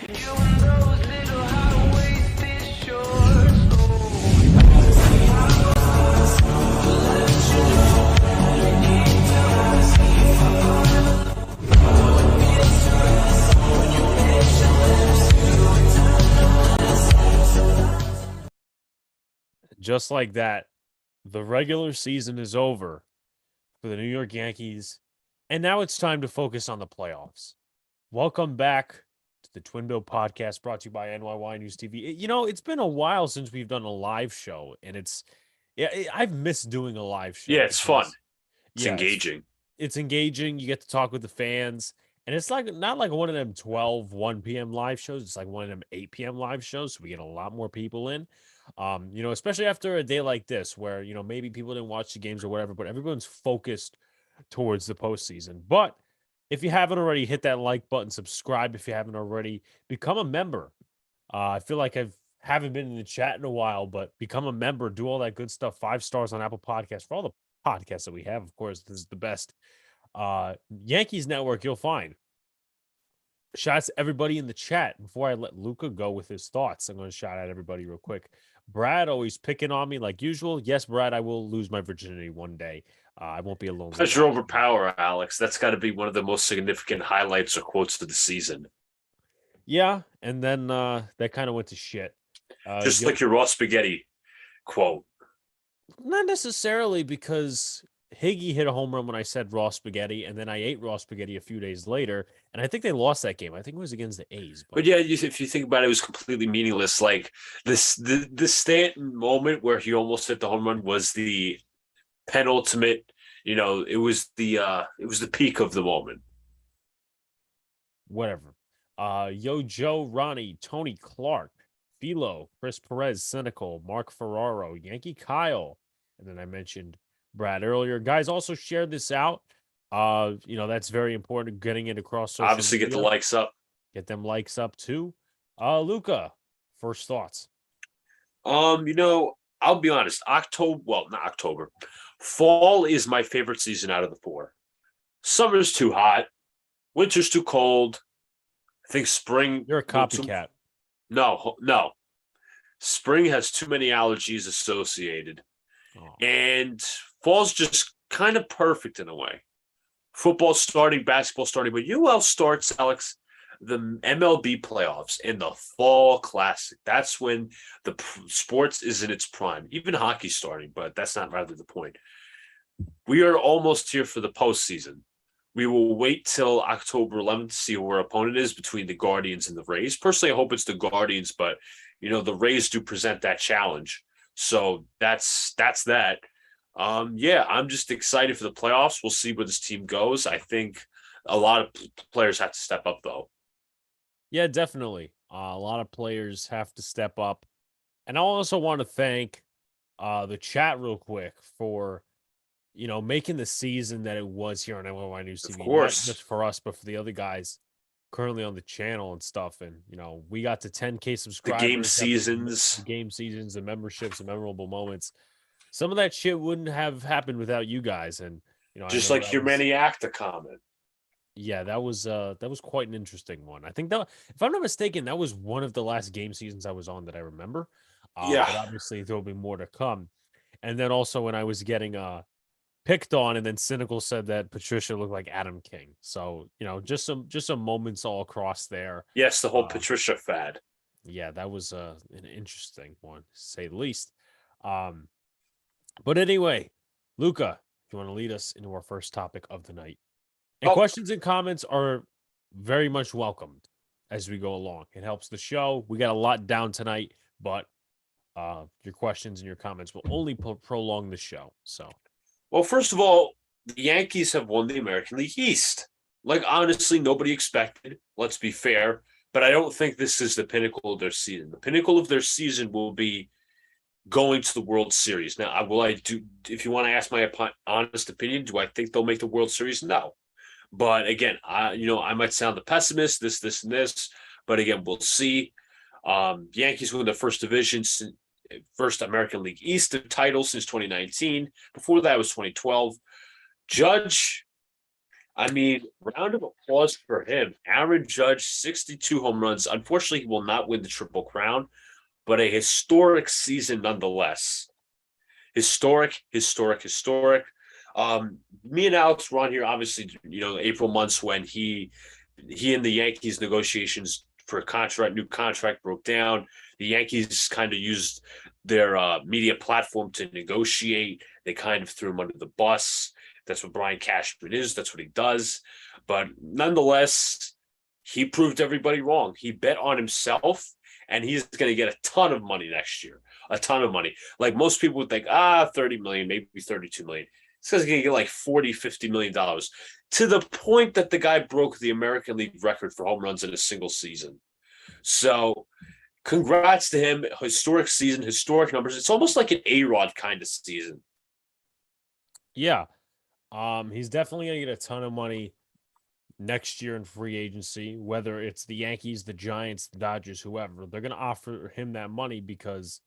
Just like that, the regular season is over for the New York Yankees, and now it's time to focus on the playoffs. Welcome back to the Twinbill podcast brought to you by NyynewsTV. You know, it's been a while since we've done a live show, and I've missed doing a live show. Yeah, it's fun. It's yeah, engaging. It's engaging. You get to talk with the fans, and it's like not like one of them 1 p.m. live shows. It's like one of them 8 p.m. live shows, so we get a lot more people in. You know, especially after a day like this where, you know, maybe people didn't watch the games or whatever, but everyone's focused towards the postseason. But if you haven't already, hit that like button, subscribe if you haven't already, become a member. I feel like haven't been in the chat in a while, but become a member, do all that good stuff. 5 stars on Apple Podcasts for all the podcasts that we have. Of course, this is the best Yankees network you'll find. Shouts to everybody in the chat. Before I let Luca go with his thoughts, I'm going to shout out everybody real quick. Brad always picking on me like usual. Yes, Brad, I will lose my virginity one day. I won't be alone. Pleasure over power, Alex. That's got to be one of the most significant highlights or quotes of the season. Yeah, and then that kind of went to shit. Just like your raw spaghetti quote. Not necessarily, because Higgy hit a home run when I said raw spaghetti, and then I ate raw spaghetti a few days later, and I think they lost that game. I think it was against the A's. But yeah, if you think about it, it was completely meaningless. Like the Stanton moment where he almost hit the home run was the penultimate. You know, it was the peak of the moment. Whatever. Yo Joe, Ronnie, Tony Clark, Philo, Chris Perez, Cynical, Mark Ferraro, Yankee Kyle, and then I mentioned Brad earlier. Guys, also share this out. You know, that's very important, getting it across social Obviously, media. get the likes up. Get them likes up too. Luca, first thoughts. You know, I'll be honest. Not October. Fall is my favorite season out of the 4. Summer's too hot. Winter's too cold. I think spring. You're a copycat. No. Spring has too many allergies associated. Oh. And fall's just kind of perfect in a way. Football's starting, basketball's starting, but you know who else starts, Alex? The MLB playoffs and the Fall Classic. That's when the sports is in its prime. Even hockey's starting, but that's not rather the point. We are almost here for the postseason. We will wait till October 11th to see who our opponent is between the Guardians and the Rays. Personally, I hope it's the Guardians, but you know the Rays do present that challenge. So that's that. Yeah, I'm just excited for the playoffs. We'll see where this team goes. I think a lot of players have to step up, though. Yeah, definitely. A lot of players have to step up. And I also want to thank the chat real quick for, you know, making the season that it was here on NyynewsTV. Of course. Not just for us, but for the other guys currently on the channel and stuff. And, you know, we got to 10K subscribers. The game seasons. The memberships, the memorable moments. Some of that shit wouldn't have happened without you guys. And, you know, just like Humani Acta comment. Yeah, that was quite an interesting one. I think that, if I'm not mistaken, that was one of the last game seasons I was on that I remember. Yeah. But obviously there will be more to come. And then also when I was getting picked on, and then Cynical said that Patricia looked like Adam King. So, you know, just some moments all across there. Yes, the whole Patricia fad. Yeah, that was an interesting one, to say the least. But anyway, Luca, if you want to lead us into our first topic of the night. And questions and comments are very much welcomed as we go along. It helps the show. We got a lot down tonight, but your questions and your comments will only prolong the show. So, well, first of all, the Yankees have won the American League East. Like, honestly, nobody expected. Let's be fair. But I don't think this is the pinnacle of their season. The pinnacle of their season will be going to the World Series. Now, if you want to ask my honest opinion, do I think they'll make the World Series? No. But again, I might sound the pessimist, this, and this. But again, we'll see. Yankees win the first American League East title since 2019. Before that was 2012. Judge, I mean, round of applause for him. Aaron Judge, 62 home runs. Unfortunately, he will not win the Triple Crown, but a historic season nonetheless. Historic, historic, historic. Me and Alex were on here, obviously, April months when he and the Yankees negotiations for a new contract broke down. The Yankees kind of used their media platform to negotiate. They kind of threw him under the bus. That's what Brian Cashman is. That's what he does. But nonetheless, he proved everybody wrong. He bet on himself, and he's going to get a ton of money next year. A ton of money. Like most people would think, 30 million, maybe 32 million. This guy's going to get like 40, $50 million, to the point that the guy broke the American League record for home runs in a single season. So congrats to him. Historic season, historic numbers. It's almost like an A-Rod kind of season. Yeah. He's definitely going to get a ton of money next year in free agency, whether it's the Yankees, the Giants, the Dodgers, whoever. They're going to offer him that money because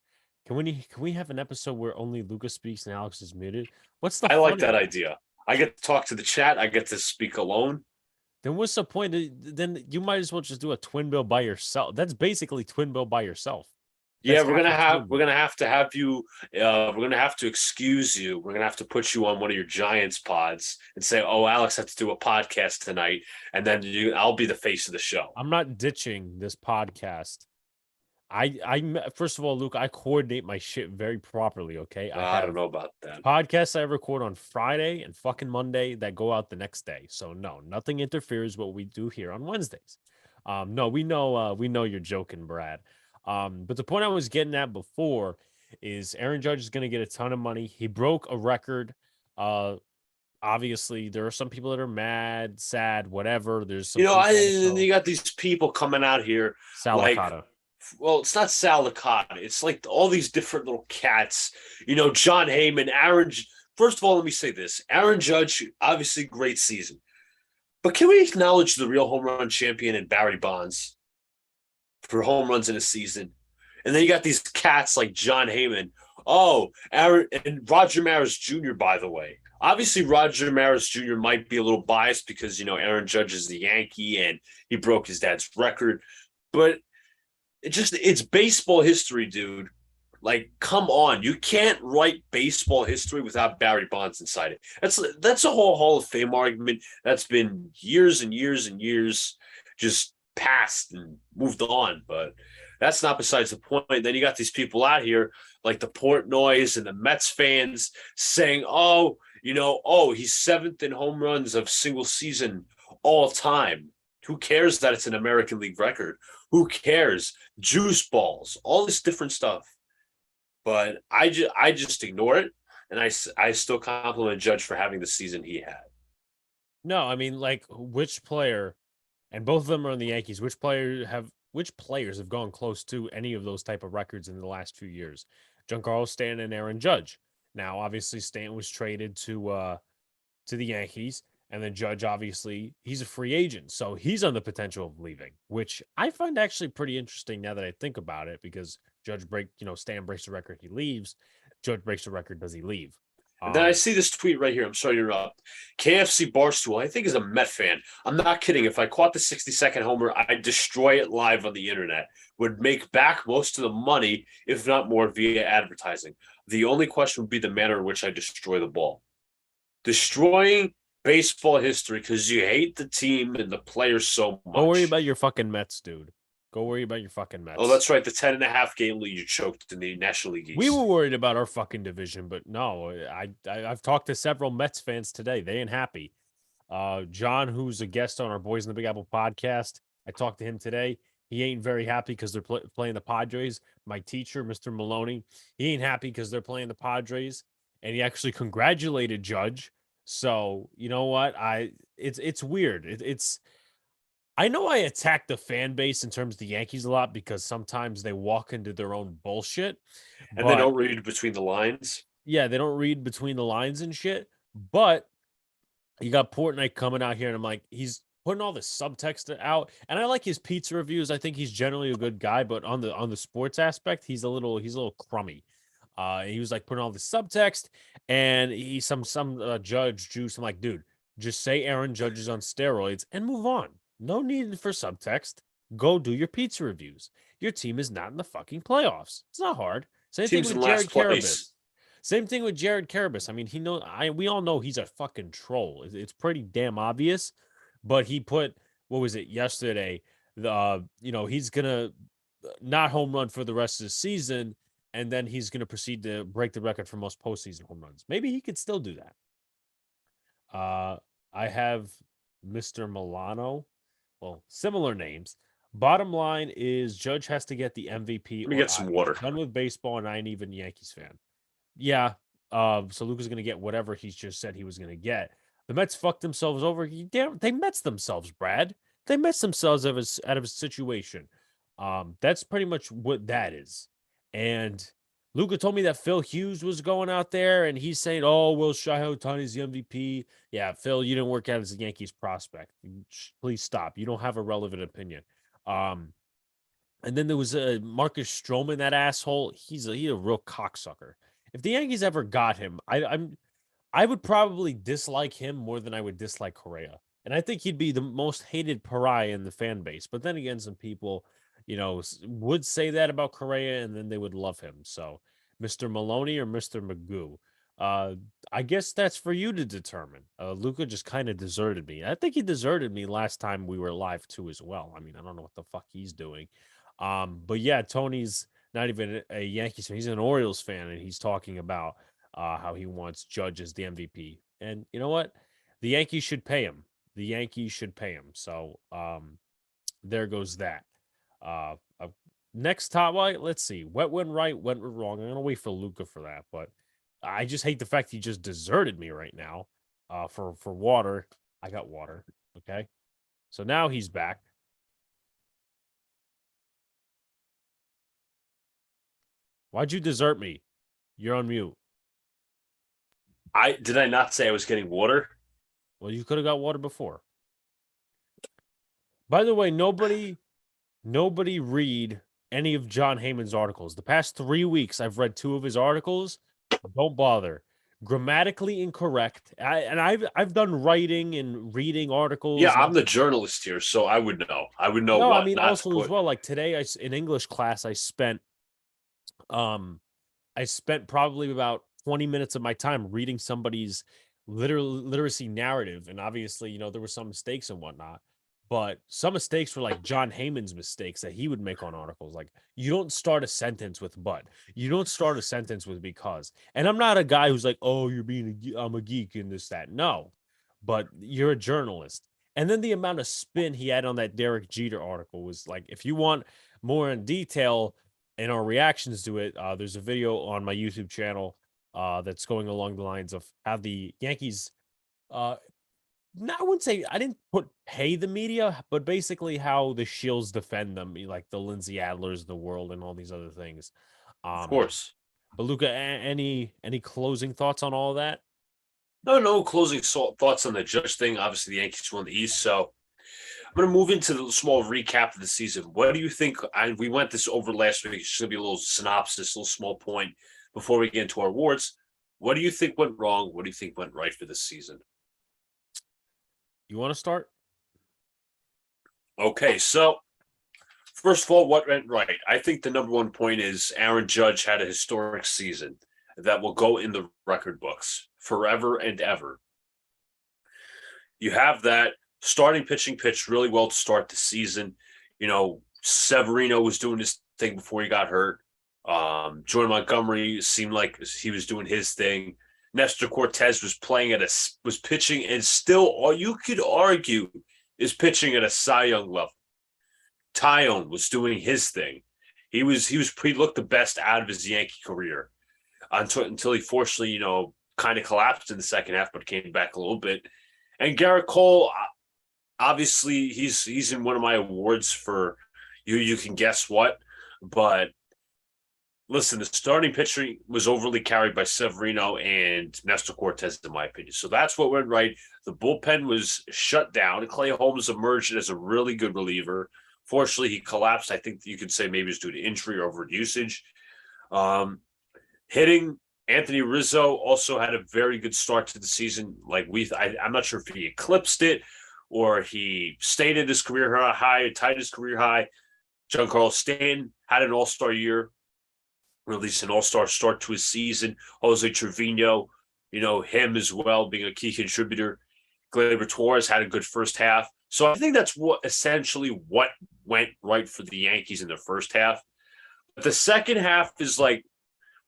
can we have an episode where only Lucas speaks and Alex is muted? What's the I like that idea. I get to talk to the chat. I get to speak alone. Then what's the point? Then you might as well just do a twin bill by yourself. That's basically twin bill by yourself. Yeah, we're gonna have to have you. We're gonna have to excuse you. We're gonna have to put you on one of your Giants pods and say, "Oh, Alex had to do a podcast tonight," and then I'll be the face of the show. I'm not ditching this podcast. I first of all, Luke, I coordinate my shit very properly. Okay, I don't know about that. Podcasts I record on Friday and fucking Monday that go out the next day. So no, nothing interferes with what we do here on Wednesdays. No, we know you're joking, Brad. But the point I was getting at before is Aaron Judge is going to get a ton of money. He broke a record. Obviously, there are some people that are mad, sad, whatever. There's some you got these people coming out here Salicata. Well, it's not Salicata. It's like all these different little cats. John Heyman, Aaron. First of all, let me say this: Aaron Judge, obviously great season, but can we acknowledge the real home run champion in Barry Bonds for home runs in a season? And then you got these cats like John Heyman. Oh, Aaron and Roger Maris Jr., by the way. Obviously, Roger Maris Jr. might be a little biased because, Aaron Judge is the Yankee and he broke his dad's record. But it's baseball history, dude. Like, come on. You can't write baseball history without Barry Bonds inside it. That's a whole Hall of Fame argument that's been years and years and years just passed and moved on. But that's not besides the point. Then you got these people out here like the Portnoys and the Mets fans saying, he's seventh in home runs of single season all time. Who cares that it's an American League record? Who cares? Juice balls, all this different stuff. But I just ignore it, and I still compliment Judge for having the season he had. No, I mean, like, which player, and both of them are in the Yankees, which players have gone close to any of those type of records in the last few years? Giancarlo Stanton and Aaron Judge. Now, obviously, Stanton was traded to the Yankees. And then Judge, obviously, he's a free agent. So he's on the potential of leaving, which I find actually pretty interesting now that I think about it, because Stan breaks the record, he leaves. Judge breaks the record, does he leave? And then I see this tweet right here. I'm sorry to interrupt. KFC Barstool, I think, is a Met fan. I'm not kidding. If I caught the 60-second homer, I'd destroy it live on the internet. Would make back most of the money, if not more, via advertising. The only question would be the manner in which I destroy the ball. Destroying baseball history because you hate the team and the players so much. Don't worry about your fucking Mets, dude. Go worry about your fucking Mets. Oh, that's right. The 10.5 game lead you choked in the National League East. We were worried about our fucking division, but no, I've talked to several Mets fans today. They ain't happy. John, who's a guest on our Boys in the Big Apple podcast, I talked to him today. He ain't very happy because they're playing the Padres. My teacher, Mr. Maloney, he ain't happy because they're playing the Padres, and he actually congratulated Judge. So you know what? It's weird. I know I attack the fan base in terms of the Yankees a lot because sometimes they walk into their own bullshit. And they don't read between the lines. Yeah, they don't read between the lines and shit. But you got Portnoy coming out here, and I'm like, he's putting all this subtext out. And I like his pizza reviews. I think he's generally a good guy, but on the sports aspect, he's a little crummy. He was like putting all this subtext, and he's some judge juice. I'm like, dude, Just say Aaron Judge is on steroids and move on. No need for subtext. Go do your pizza reviews. Your team is not in the fucking playoffs. It's not hard. Same thing Team's with in Jared last place. Carabas. Same thing with Jared Carabas. I mean, we all know he's a fucking troll. It's pretty damn obvious. But he put, what was it, yesterday? He's gonna not home run for the rest of the season, and then he's gonna proceed to break the record for most postseason home runs. Maybe he could still do that. I have Mr. Milano. Well, similar names. Bottom line is Judge has to get the MVP Let me or get some I'm water. done with baseball, and I ain't even a Yankees fan. Yeah. So Luca's gonna get whatever he's just said he was gonna get. The Mets fucked themselves over. They Mets themselves, Brad. They Mets themselves out of a situation. That's pretty much what that is. And Luca told me that Phil Hughes was going out there and he's saying, "Oh, well, Shohei Ohtani's the MVP." Yeah, Phil, you didn't work out as a Yankees prospect. Please stop. You don't have a relevant opinion. And then there was Marcus Stroman, that asshole. He's a real cocksucker. If the Yankees ever got him, I would probably dislike him more than I would dislike Correa. And I think he'd be the most hated pariah in the fan base. But then again, some people, would say that about Correa and then they would love him. So, Mr. Maloney or Mr. Magoo? Uh, I guess that's for you to determine. Luca just kind of deserted me. I think he deserted me last time we were live too as well. I mean, I don't know what the fuck he's doing. But yeah, Tony's not even a Yankees fan. He's an Orioles fan, and he's talking about how he wants Judge as the MVP. And you know what? The Yankees should pay him. The Yankees should pay him. So there goes that. Next top right, let's see. What went right, went wrong. I'm gonna wait for Luca for that, but I just hate the fact he just deserted me right now. For water, I got water. Okay, so now he's back. Why'd you desert me? You're on mute. Did I not say I was getting water? Well, you could have got water before. By the way, nobody read any of John Heyman's articles. The past 3 weeks, I've read 2 of his articles. Don't bother. Grammatically incorrect. I've done writing and reading articles. Yeah, I'm the journalist here, so I would know. I would know No, I what mean not to also put. as well. Like today, in English class, I spent probably about 20 minutes of my time reading somebody's literacy narrative. And obviously, there were some mistakes and whatnot. But some mistakes were like John Heyman's mistakes that he would make on articles. Like, you don't start a sentence with "but." You don't start a sentence with "because." And I'm not a guy who's like, "Oh, I'm a geek and this, that." No, but you're a journalist. And then the amount of spin he had on that Derek Jeter article was like, if you want more in detail, and our reactions to it, there's a video on my YouTube channel that's going along the lines of how the Yankees, no, I wouldn't say I didn't pay the media, but basically how the Shields defend them, like the Lindsay Adlers of the world and all these other things. Of course. But Luca, any closing thoughts on all of that? No closing thoughts on the Judge thing. Obviously, the Yankees won the East, so I'm going to move into the small recap of the season. What do you think? We went this over last week. It's going to be a little synopsis, a little small point before we get into our awards. What do you think went wrong? What do you think went right for this season? You want to start? Okay, so first of all, what went right? I think the number one point is Aaron Judge had a historic season that will go in the record books forever and ever. You have that starting pitching pitched really well to start the season. Severino was doing his thing before he got hurt. Jordan Montgomery seemed like he was doing his thing. Nestor Cortez was pitching, and still, all you could argue is pitching at a Cy Young level. Tyone was doing his thing. He looked the best out of his Yankee career until he fortunately, kind of collapsed in the second half, but came back a little bit. And Garrett Cole, obviously, he's in one of my awards for you can guess what, but listen, the starting pitching was overly carried by Severino and Nestor Cortez, in my opinion. So that's what went right. The bullpen was shut down. Clay Holmes emerged as a really good reliever. Fortunately, he collapsed. I think you could say maybe it's due to injury or overusage. Hitting, Anthony Rizzo also had a very good start to the season. I'm not sure if he eclipsed it or he stayed at his career high, tied his career high. Giancarlo Stanton had an all-star year, or at least an all-star start to his season. Jose Trevino, him as well being a key contributor. Gleyber Torres had a good first half. So I think that's essentially what went right for the Yankees in the first half. But the second half is like,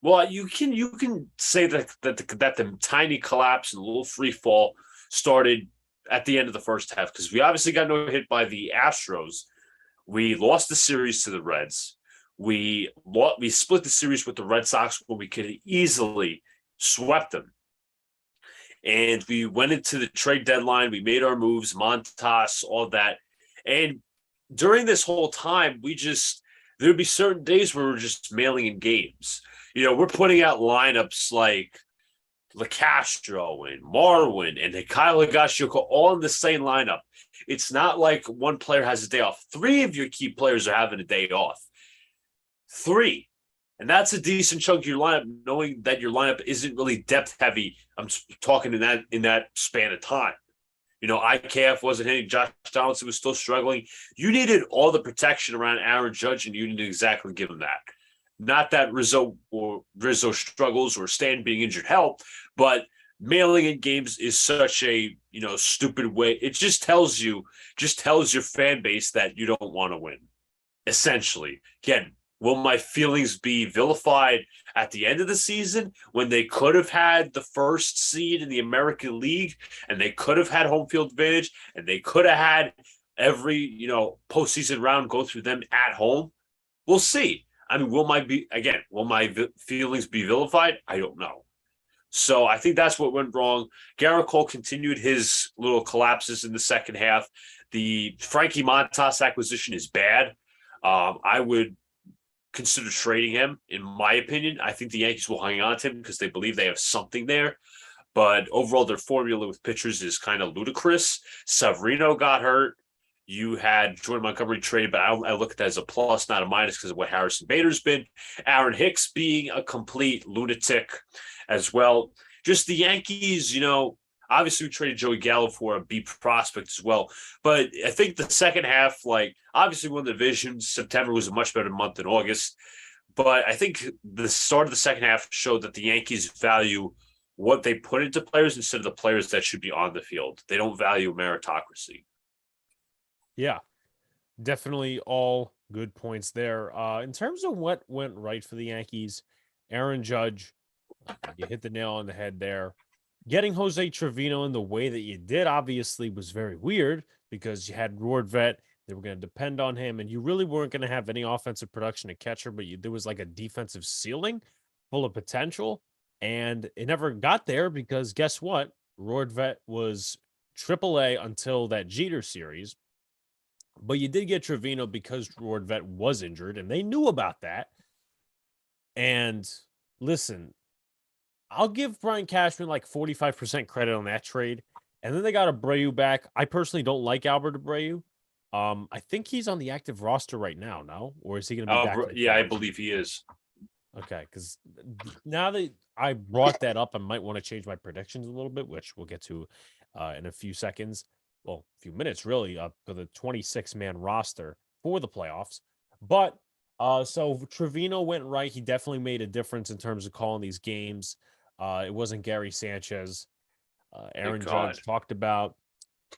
well, you can say that the tiny collapse and the little free fall started at the end of the first half, because we obviously got no hit by the Astros. We lost the series to the Reds. We split the series with the Red Sox when we could have easily swept them. And we went into the trade deadline. We made our moves, Montas, all that. And during this whole time, there would be certain days where we're just mailing in games. We're putting out lineups like LeCastro and Marwin and Kyle Higashioka all in the same lineup. It's not like one player has a day off. 3 of your key players are having a day off. 3. And that's a decent chunk of your lineup, knowing that your lineup isn't really depth heavy. I'm talking in that span of time. IKF wasn't hitting. Josh Donaldson was still struggling. You needed all the protection around Aaron Judge, and you didn't exactly give him that. Not that Rizzo struggles or Stan being injured help, but mailing in games is such a stupid way. It just tells your fan base that you don't want to win. Essentially, again, will my feelings be vilified at the end of the season when they could have had the first seed in the American League and they could have had home field advantage and they could have had every, postseason round go through them at home? We'll see. I mean, will my feelings be vilified? I don't know. So I think that's what went wrong. Garrett Cole continued his little collapses in the second half. The Frankie Montas acquisition is bad. I would consider trading him, in my opinion. I think the Yankees will hang on to him because they believe they have something there. But overall, their formula with pitchers is kind of ludicrous. Severino got hurt. You had Jordan Montgomery traded, but I look at that as a plus, not a minus, because of what Harrison Bader's been. Aaron Hicks being a complete lunatic as well. Just the Yankees, obviously we traded Joey Gallo for a B prospect as well. But I think the second half, obviously won the division. September was a much better month than August. But I think the start of the second half showed that the Yankees value what they put into players instead of the players that should be on the field. They don't value meritocracy. Yeah, definitely all good points there. In terms of what went right for the Yankees, Aaron Judge, you hit the nail on the head there. Getting Jose Trevino in the way that you did obviously was very weird because you had Rortvedt. They were going to depend on him, and you really weren't going to have any offensive production at catcher, but there was like a defensive ceiling full of potential, and it never got there because guess what? Rortvedt was AAA until that Jeter series. But you did get Trevino because Rortvedt was injured, and they knew about that. And listen, I'll give Brian Cashman like 45% credit on that trade. And then they got Abreu back. I personally don't like Albert Abreu. I think he's on the active roster right now, no? Or is he going to be back? Yeah, I believe he is. Okay, because now that I brought that up, I might want to change my predictions a little bit, which we'll get to in a few seconds. Well, a few minutes, really, for the 26-man roster for the playoffs. But so Trevino went right. He definitely made a difference in terms of calling these games. It wasn't Gary Sanchez. Aaron Judge talked about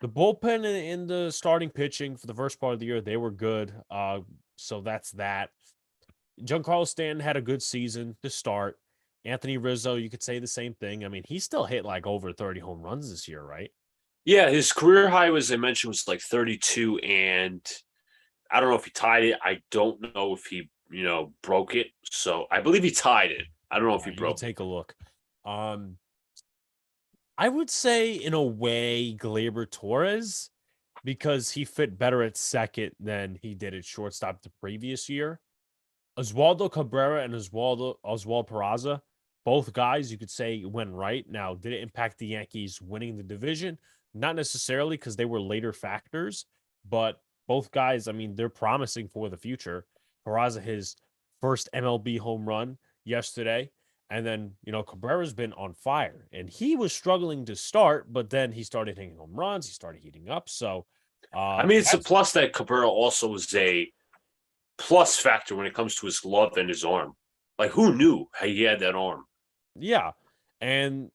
the bullpen in the starting pitching for the first part of the year. They were good. So that's that. Giancarlo Stanton had a good season to start. Anthony Rizzo, you could say the same thing. I mean, he still hit like over 30 home runs this year, right? Yeah, his career high, as I mentioned, was like 32, and I don't know if he tied it. I don't know if he, broke it. So I believe he tied it. I don't know if he broke it. Take a look. I would say, in a way, Gleyber Torres, because he fit better at second than he did at shortstop the previous year. Oswaldo Cabrera and Oswald Peraza, both guys you could say went right. Now, did it impact the Yankees winning the division? Not necessarily, because they were later factors, but both guys, I mean, they're promising for the future. Peraza, his first MLB home run yesterday, And then, Cabrera's been on fire, and he was struggling to start, but then he started hitting home runs. He started heating up. So, I mean, it's a plus that Cabrera also is a plus factor when it comes to his glove and his arm. Like, who knew he had that arm? Yeah. And,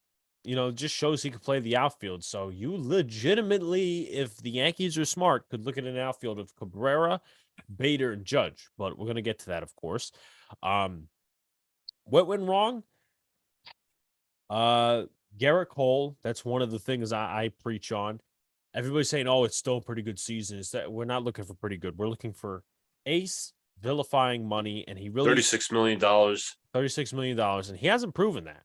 just shows he could play the outfield. So you legitimately, if the Yankees are smart, could look at an outfield of Cabrera, Bader, and Judge. But we're going to get to that, of course. What went wrong? Garrett Cole, that's one of the things I preach on. Everybody's saying, oh, it's still a pretty good season. It's that we're not looking for pretty good. We're looking for ace vilifying money, and he really $36 million. $36 million, and he hasn't proven that.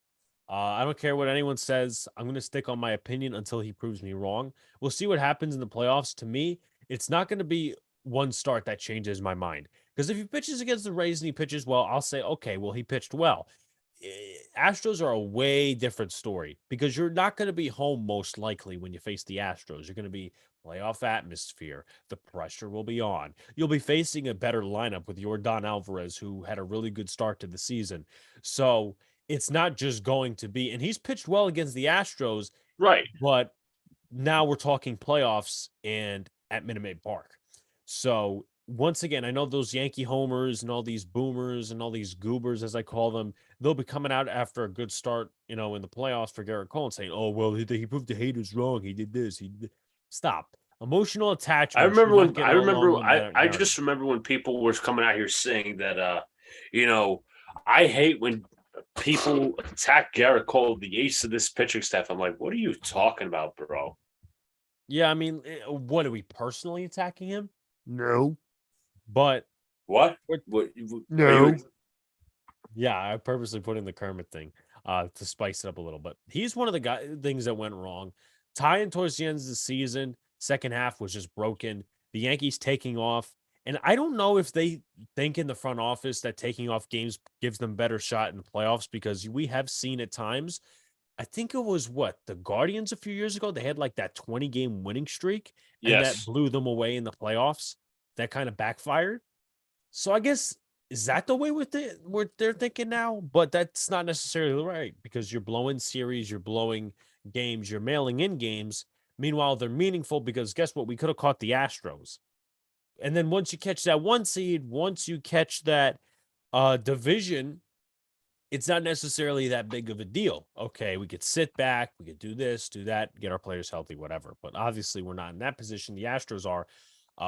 I don't care what anyone says. I'm going to stick on my opinion until he proves me wrong. We'll see what happens in the playoffs. To me, it's not going to be one start that changes my mind. Because if he pitches against the Rays and he pitches well, I'll say, okay, well, he pitched well. Astros are a way different story because you're not going to be home most likely when you face the Astros. You're going to be playoff atmosphere. The pressure will be on. You'll be facing a better lineup with Yordan Alvarez, who had a really good start to the season. So it's not just going to be, and he's pitched well against the Astros, right? But now we're talking playoffs and at Minute Maid Park. So once again, I know those Yankee homers and all these boomers and all these goobers, as I call them, they'll be coming out after a good start, in the playoffs for Garrett Cole and saying, "Oh, well, he proved the haters wrong. He did this. He did." Stop. Emotional attachment. I just remember when people were coming out here saying that, I hate when people attack Garrett Cole, the ace of this pitching staff. I'm like, what are you talking about, bro? Yeah, I mean, what are we personally attacking him? No. But what? No. Yeah, I purposely put in the Kermit thing to spice it up a little. But he's one of the things that went wrong. Tying towards the end of the season, second half was just broken. The Yankees taking off. And I don't know if they think in the front office that taking off games gives them better shot in the playoffs, because we have seen at times, I think it was the Guardians a few years ago, they had like that 20-game winning streak, and that blew them away in the playoffs. That kind of backfired. So I guess, is that the way what they're thinking now? But that's not necessarily right, because you're blowing series, you're blowing games, you're mailing in games. Meanwhile, they're meaningful because guess what? We could have caught the Astros. And then once you catch that one seed, once you catch that division, it's not necessarily that big of a deal. Okay, we could sit back, we could do this, do that, get our players healthy, whatever. But obviously, we're not in that position. The Astros are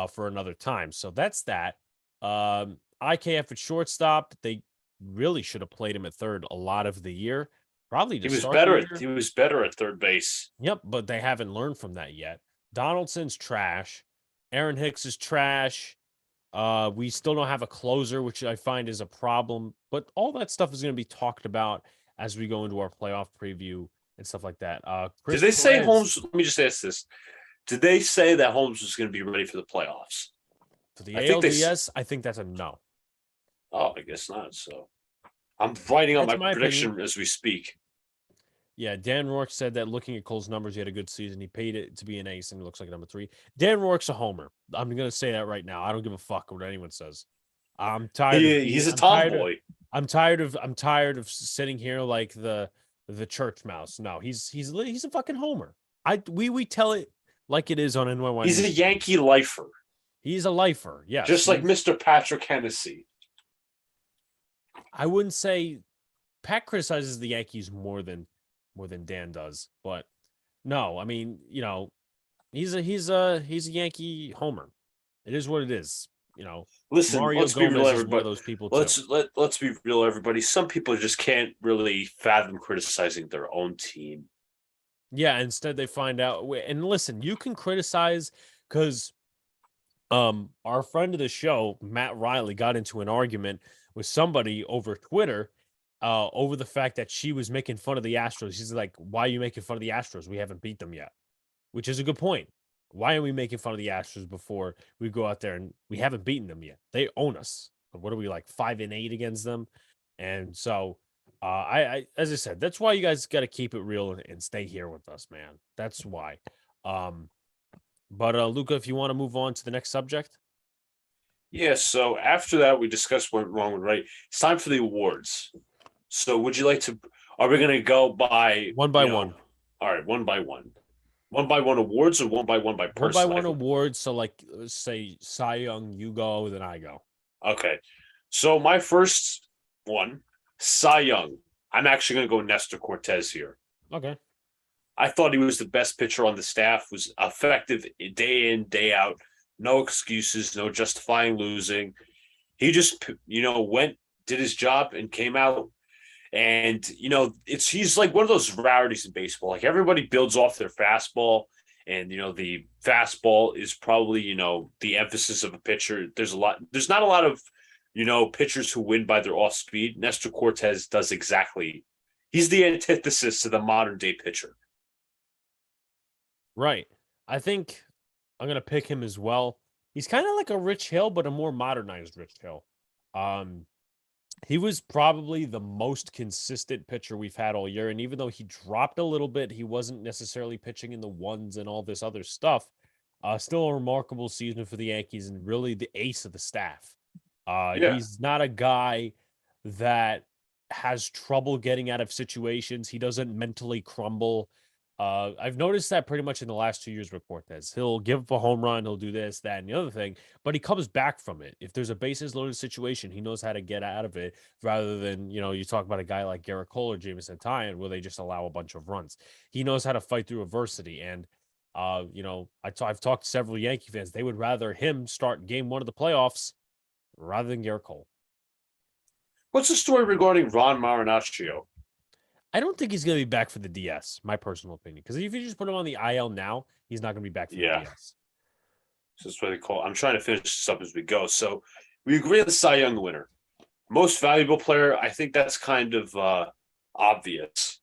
for another time. So that's that. IKF at shortstop. They really should have played him at third a lot of the year. Probably he was better. He was better at third base. Yep, but they haven't learned from that yet. Donaldson's trash. Aaron Hicks is trash. We still don't have a closer, which I find is a problem. But all that stuff is going to be talked about as we go into our playoff preview and stuff like that. Did they say Holmes? Let me just ask this: did they say that Holmes was going to be ready for the playoffs? For the ALDS, I think that's a no. Oh, I guess not. So I'm writing on my prediction opinion as we speak. Yeah, Dan Rourke said that looking at Cole's numbers, he had a good season. He paid it to be an ace, and he looks like number 3. Dan Rourke's a homer. I'm going to say that right now. I don't give a fuck what anyone says. I'm tired. He's a tomboy. I'm tired of sitting here like the church mouse. No, he's a fucking homer. We tell it like it is on NYY. He's a Yankee lifer. He's a lifer. Yes, just like Mr. Patrick Hennessy. I wouldn't say Pat criticizes the Yankees more than Dan does, but no, I mean, he's a Yankee homer. It is what it is. Listen, Mario let's Gomez be real, everybody. Is one of those people let's be real, everybody. Some people just can't really fathom criticizing their own team. Yeah, instead they find out. And listen, you can criticize because our friend of the show, Matt Riley, got into an argument with somebody over Twitter over the fact that she was making fun of the Astros. She's like, why are you making fun of the Astros? We haven't beat them yet, which is a good point. Why are we making fun of the Astros before we go out there and we haven't beaten them yet? They own us. What are we, like 5-8 against them? And so, I as I said, that's why you guys got to keep it real and stay here with us, man. That's why. But Luca, if you want to move on to the next subject. Yeah, so after that, we discussed what went wrong with right. It's time for the awards. So would you like to? Are we going to go by One by one. All right, one by one. One by one awards or one by One by person? one awards. So, like, let's say Cy Young, you go, then I go. Okay. So my first one, Cy Young. I'm actually going to go Nestor Cortez here. Okay. I thought he was the best pitcher on the staff, was effective day in, day out. No excuses, no justifying losing. He just, went, did his job, and came out. And, he's like one of those rarities in baseball. Like everybody builds off their fastball. And, the fastball is probably, the emphasis of a pitcher. There's not a lot of, pitchers who win by their off speed. Nestor Cortez does exactly. He's the antithesis to the modern day pitcher. Right. I think I'm gonna pick him as well. He's kind of like a Rich Hill, but a more modernized Rich Hill. Um, he was probably the most consistent pitcher we've had all year, and even though he dropped a little bit, he wasn't necessarily pitching in the ones and all this other stuff. Still a remarkable season for the Yankees, and really the ace of the staff. Yeah. He's not a guy that has trouble getting out of situations. He doesn't mentally crumble. I've noticed that pretty much in the last 2 years with Cortez. He'll give up a home run, he'll do this, that, and the other thing, but he comes back from it. If there's a bases loaded situation, he knows how to get out of it rather than, you talk about a guy like Garrett Cole or Jameson Tyon where they just allow a bunch of runs. He knows how to fight through adversity. And, I've talked to several Yankee fans. They would rather him start game one of the playoffs rather than Garrett Cole. What's the story regarding Ron Marinaccio? I don't think he's going to be back for the DS, my personal opinion. Because if you just put him on the IL now, he's not going to be back for the DS. So that's what they call. I'm trying to finish this up as we go. So we agree on the Cy Young winner. Most valuable player, I think that's kind of obvious.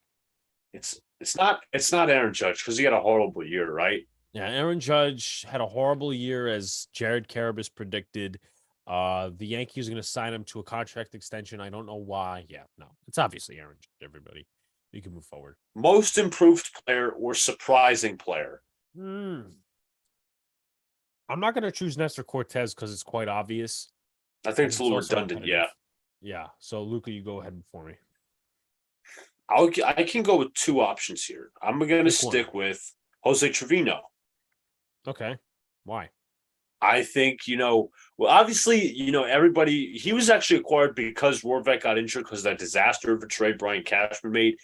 It's not Aaron Judge because he had a horrible year, right? Yeah, Aaron Judge had a horrible year, as Jared Carabas predicted. The Yankees are going to sign him to a contract extension. I don't know why. Yeah, no, it's obviously Aaron Judge, everybody. You can move forward. Most improved player or surprising player? I'm not going to choose Nestor Cortez because it's quite obvious. I think it's a little redundant, yeah. Yeah, so Luca, you go ahead before me. I can go with two options here. I'm going to stick with Jose Trevino. Okay. Why? I think, obviously, everybody, he was actually acquired because Rorvek got injured because of that disaster of a trade Brian Cashman made.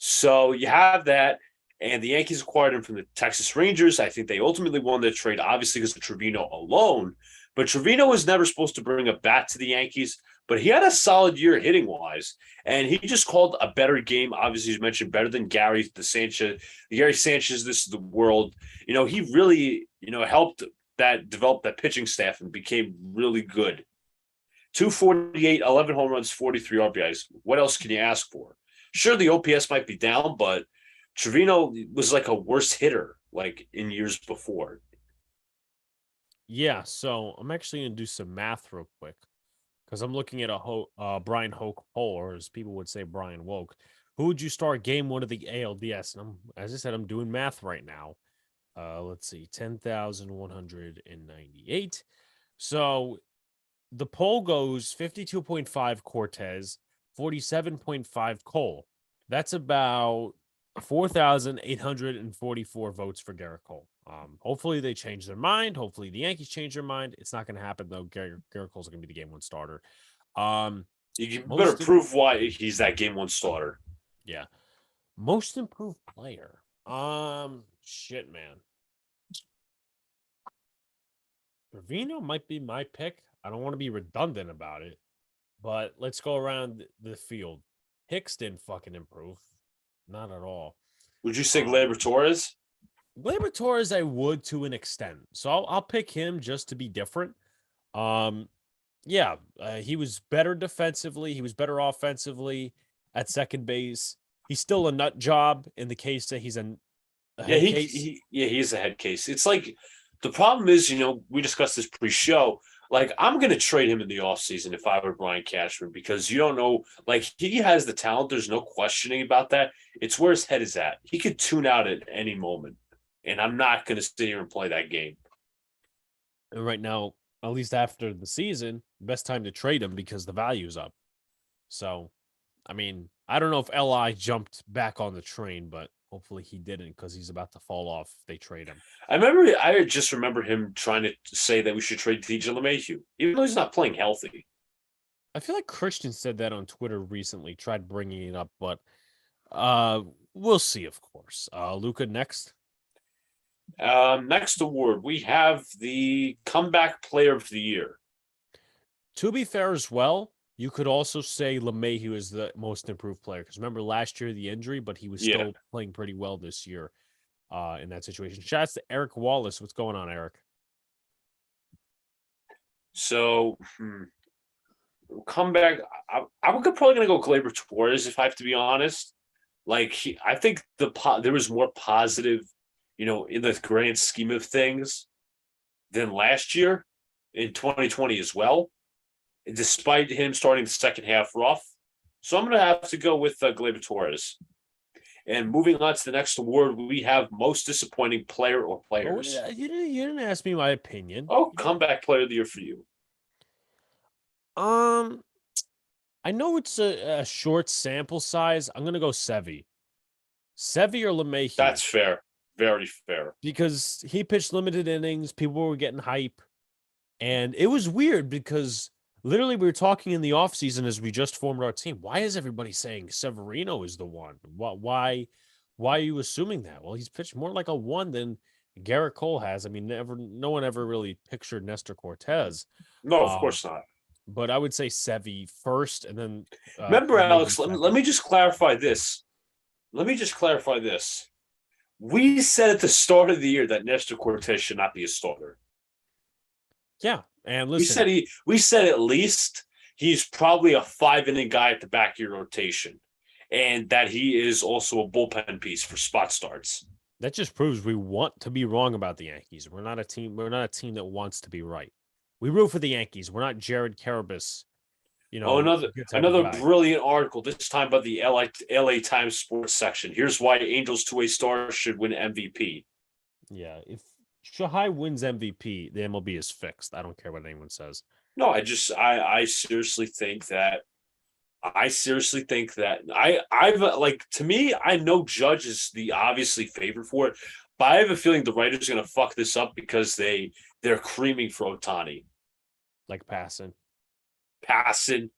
So you have that, and the Yankees acquired him from the Texas Rangers. I think they ultimately won the trade, obviously, because of Trevino alone. But Trevino was never supposed to bring a bat to the Yankees, but he had a solid year hitting-wise, and he just called a better game. Obviously, you mentioned better than Gary Sanchez, this is the world. He really, helped develop that pitching staff and became really good. 248, 11 home runs, 43 RBIs. What else can you ask for? Sure, the OPS might be down, but Trevino was like a worse hitter like in years before. Yeah, so I'm actually going to do some math real quick because I'm looking at a Brian Hoke poll, or as people would say, Brian Woke. Who would you start game one of the ALDS? And as I said, I'm doing math right now. Let's see, 10,198. So the poll goes 52.5 Cortez, 47.5 Cole. That's about 4,844 votes for Garrett Cole. Hopefully they change their mind. Hopefully the Yankees change their mind. It's not going to happen, though. Garrett Cole's going to be the game one starter. You better prove why he's that game one starter. Yeah. Most improved player. Shit, man. Trevino might be my pick. I don't want to be redundant about it, but let's go around the field. Hicks didn't fucking improve. Not at all. Would you say Gleyber Torres? Gleyber Torres, I would to an extent. So I'll pick him just to be different. He was better defensively. He was better offensively at second base. He's still a nut job in the case that he's a head case. He's a head case. It's like the problem is, we discussed this pre-show. Like, I'm going to trade him in the offseason if I were Brian Cashman because you don't know. Like, he has the talent. There's no questioning about that. It's where his head is at. He could tune out at any moment, and I'm not going to sit here and play that game. And right now, at least after the season, best time to trade him because the value's up. So I mean, I don't know if Li jumped back on the train, but hopefully he didn't because he's about to fall off if they trade him. I just remember him trying to say that we should trade TJ LeMahieu, even though he's not playing healthy. I feel like Christian said that on Twitter recently, tried bringing it up, but we'll see, of course. Luca next. Next award, we have the Comeback Player of the Year. To be fair as well, you could also say LeMahieu is the most improved player because remember last year the injury, but he was still playing pretty well this year in that situation. Shouts to Eric Wallace. What's going on, Eric? So, comeback. I'm probably going to go Gleyber Torres if I have to be honest. Like, I think there was more positive, in the grand scheme of things than last year in 2020 as well, despite him starting the second half rough. So I'm going to have to go with Gleyber Torres. And moving on to the next award, we have most disappointing player or players. Oh, you didn't ask me my opinion. Oh, Comeback Player of the Year for you. I know it's a short sample size. I'm going to go Sevy. Sevy or LeMahieu. That's fair. Very fair. Because he pitched limited innings. People were getting hype. And it was weird because literally we were talking in the offseason as we just formed our team. Why is everybody saying Severino is the one? Why are you assuming that? Well, he's pitched more like a 1 than Garrett Cole has. I mean, no one ever really pictured Nestor Cortez. No, of course not. But I would say Sevy first, and then remember, Alex. Let me just clarify this. We said at the start of the year that Nestor Cortez should not be a starter. Yeah, and listen, we said at least he's probably a 5-inning guy at the back of your rotation, and that he is also a bullpen piece for spot starts. That just proves we want to be wrong about the Yankees. We're not a team that wants to be right. We root for the Yankees. We're not Jared Carabas. Another brilliant article, this time by the LA Times sports section. Here's why Angels two-way stars should win MVP. Yeah, if Shahai wins MVP, the MLB is fixed. I don't care what anyone says. No, I seriously think that to me, I know Judge is the obviously favorite for it, but I have a feeling the writers are going to fuck this up because they're creaming for Ohtani. Like passing. I think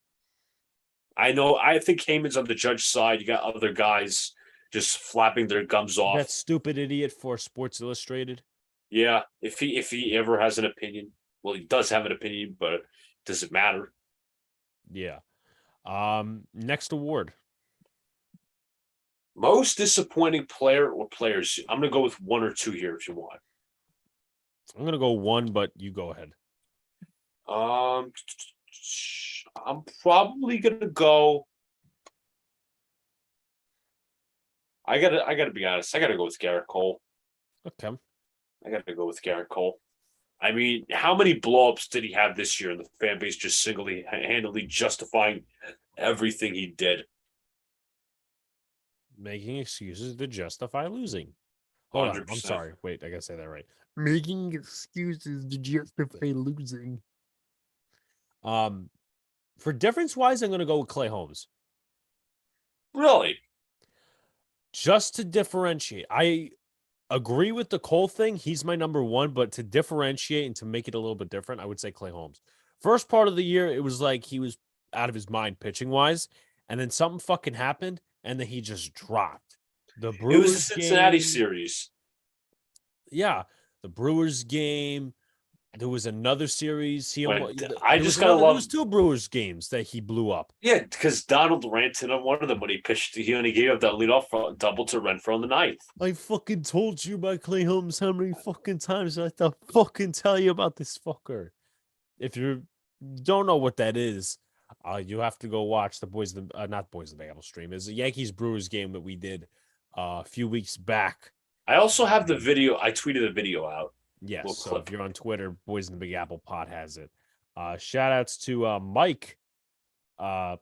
Heyman's on the Judge side. You got other guys just flapping their gums off. That stupid idiot for Sports Illustrated. Yeah, if he ever has an opinion. Well, he does have an opinion, but does it matter? Yeah. Next award. Most disappointing player or players. I'm going to go with 1 or 2 here if you want. I'm going to go 1, but you go ahead. I'm probably gonna go. I gotta be honest. I gotta go with Garrett Cole. Okay. I gotta go with Garrett Cole. I mean, how many blowups did he have this year? And the fan base just handedly justifying everything he did, making excuses to justify losing. Hold 100%. On, I'm sorry. Wait, I gotta say that right. Making excuses to justify losing. For difference-wise, I'm going to go with Clay Holmes. Really? Just to differentiate. I agree with the Cole thing. He's my number 1, but to differentiate and to make it a little bit different, I would say Clay Holmes. First part of the year, it was like he was out of his mind pitching-wise, and then something fucking happened, and then he just dropped. It was the Cincinnati series. Yeah, the Brewers game. There was another series. There was 2 Brewers games that he blew up. Yeah, because Donald Ranton on one of them when he pitched, he only gave up that leadoff double to Renfroe in the 9th. I fucking told you about Clay Holmes how many fucking times I have to fucking tell you about this fucker. If you don't know what that is, you have to go watch the not Boys in the Bagel stream. It's a Yankees Brewers game that we did a few weeks back. I also have the video. I tweeted a video out. Yes, so if you're on Twitter, Boys in the Big Apple Pod has it. Shout outs to Mike. I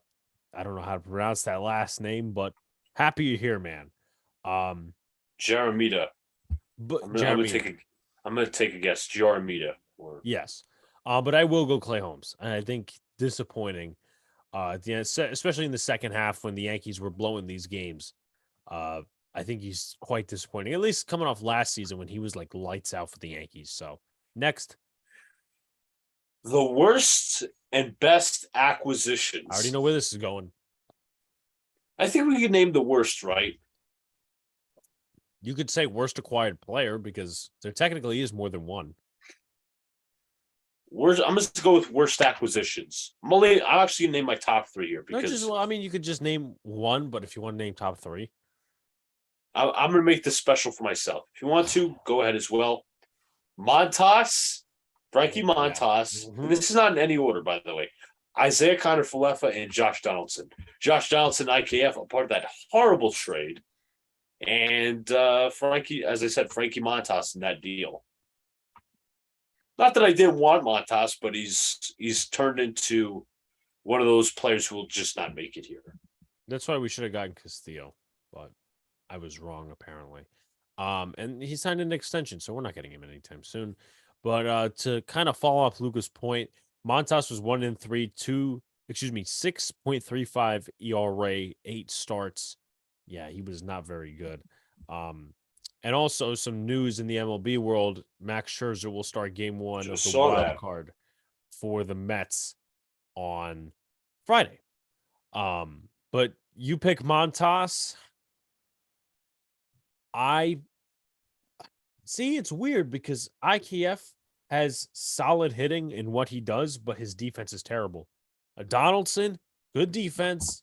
don't know how to pronounce that last name, but happy you're here, man. Jaramita. I'm gonna take a guess. Jaramita. Yes. But I will go Clay Holmes. And I think disappointing. At the end, especially in the second half when the Yankees were blowing these games. I think he's quite disappointing. At least coming off last season when he was like lights out for the Yankees. So next, The worst and best acquisitions. I already know where this is going. I think we could name the worst, right? You could say worst acquired player because there technically is more than one. I'm just to go with worst acquisitions. I'm actually gonna name my top three here because You could just name one, but if you want to name top three, I'm gonna make this special for myself. If you want to, go ahead as well. Montas, Frankie Montas. Yeah. Mm-hmm. And this is not in any order, by the way. Isaiah Connor-Falefa and Josh Donaldson. Josh Donaldson, IKF, a part of that horrible trade. And Frankie, as I said, Frankie Montas in that deal. Not that I didn't want Montas, but he's turned into one of those players who will just not make it here. That's why we should have gotten Castillo, but I was wrong apparently. And he signed an extension, so we're not getting him anytime soon. But to kind of follow up Luca's point, Montas was 1-3, 6.35 ERA, 8 starts. Yeah, he was not very good. And also some news in the MLB world: Max Scherzer will start Game 1 of the wild card for the Mets on Friday. But you pick Montas. I see it's weird because IKF has solid hitting in what he does, but his defense is terrible. Donaldson, good defense,